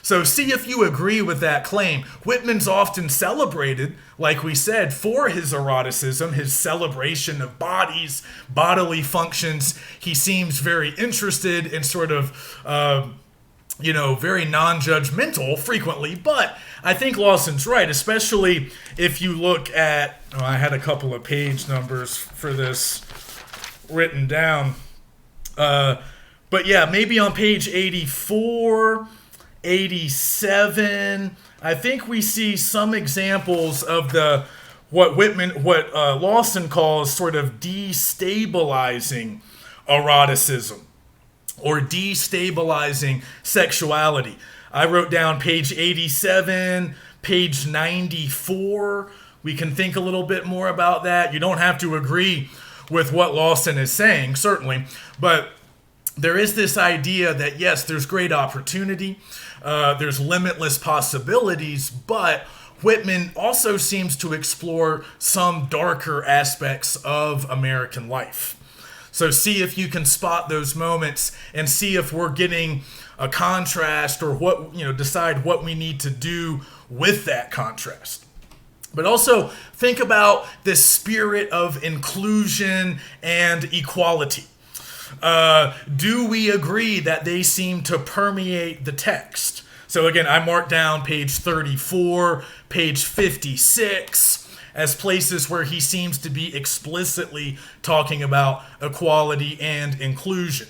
So see if you agree with that claim. Whitman's often celebrated, like we said, for his eroticism, his celebration of bodies, bodily functions. He seems very interested in sort of, very non-judgmental frequently. But I think Lawson's right, especially if you look at, I had a couple of page numbers for this written down. But yeah, maybe on page 84, 87, I think we see some examples of what Lawson calls sort of destabilizing eroticism or destabilizing sexuality. I wrote down page 87, page 94. We can think a little bit more about that. You don't have to agree with what Lawson is saying, certainly, but there is this idea that, yes, there's great opportunity, there's limitless possibilities, but Whitman also seems to explore some darker aspects of American life. So see if you can spot those moments and see if we're getting a contrast or decide what we need to do with that contrast. But also think about this spirit of inclusion and equality. Do we agree that they seem to permeate the text? So again, I marked down page 34, page 56 as places where he seems to be explicitly talking about equality and inclusion.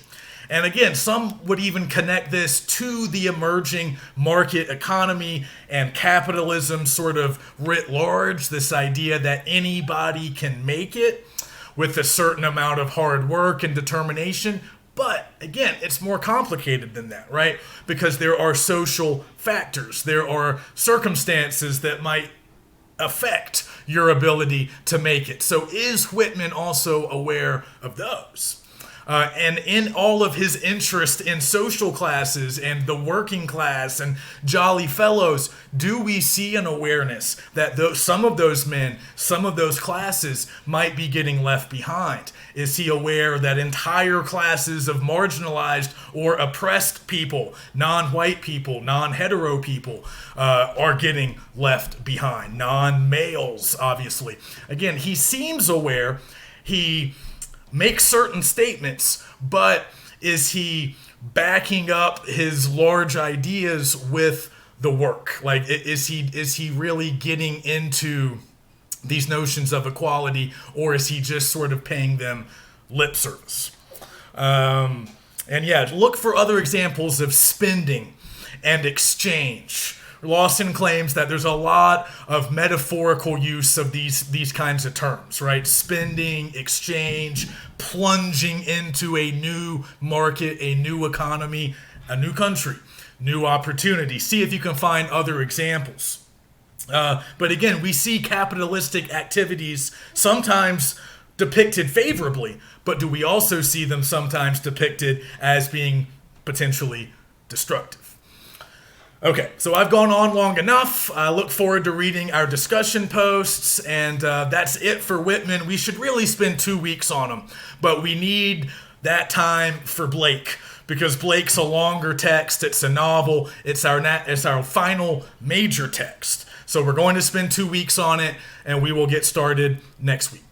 And again, some would even connect this to the emerging market economy and capitalism sort of writ large, this idea that anybody can make it with a certain amount of hard work and determination. But again, it's more complicated than that, right? Because there are social factors, there are circumstances that might affect your ability to make it. So is Whitman also aware of those? And in all of his interest in social classes and the working class and jolly fellows, do we see an awareness that some of those men, some of those classes might be getting left behind? Is he aware that entire classes of marginalized or oppressed people, non-white people, non-hetero people, are getting left behind? Non-males, obviously. Again, he seems aware. He makes certain statements, but is he backing up his large ideas with the work? Like, is he really getting into these notions of equality, or is he just sort of paying them lip service? And yeah, look for other examples of spending and exchange. Lawson claims that there's a lot of metaphorical use of these kinds of terms, right? Spending, exchange, plunging into a new market, a new economy, a new country, new opportunity. See if you can find other examples. But again, we see capitalistic activities sometimes depicted favorably, but do we also see them sometimes depicted as being potentially destructive? Okay, so I've gone on long enough. I look forward to reading our discussion posts, and that's it for Whitman. We should really spend 2 weeks on him, but we need that time for Blake, because Blake's a longer text. It's a novel. It's our final major text. So we're going to spend 2 weeks on it, and we will get started next week.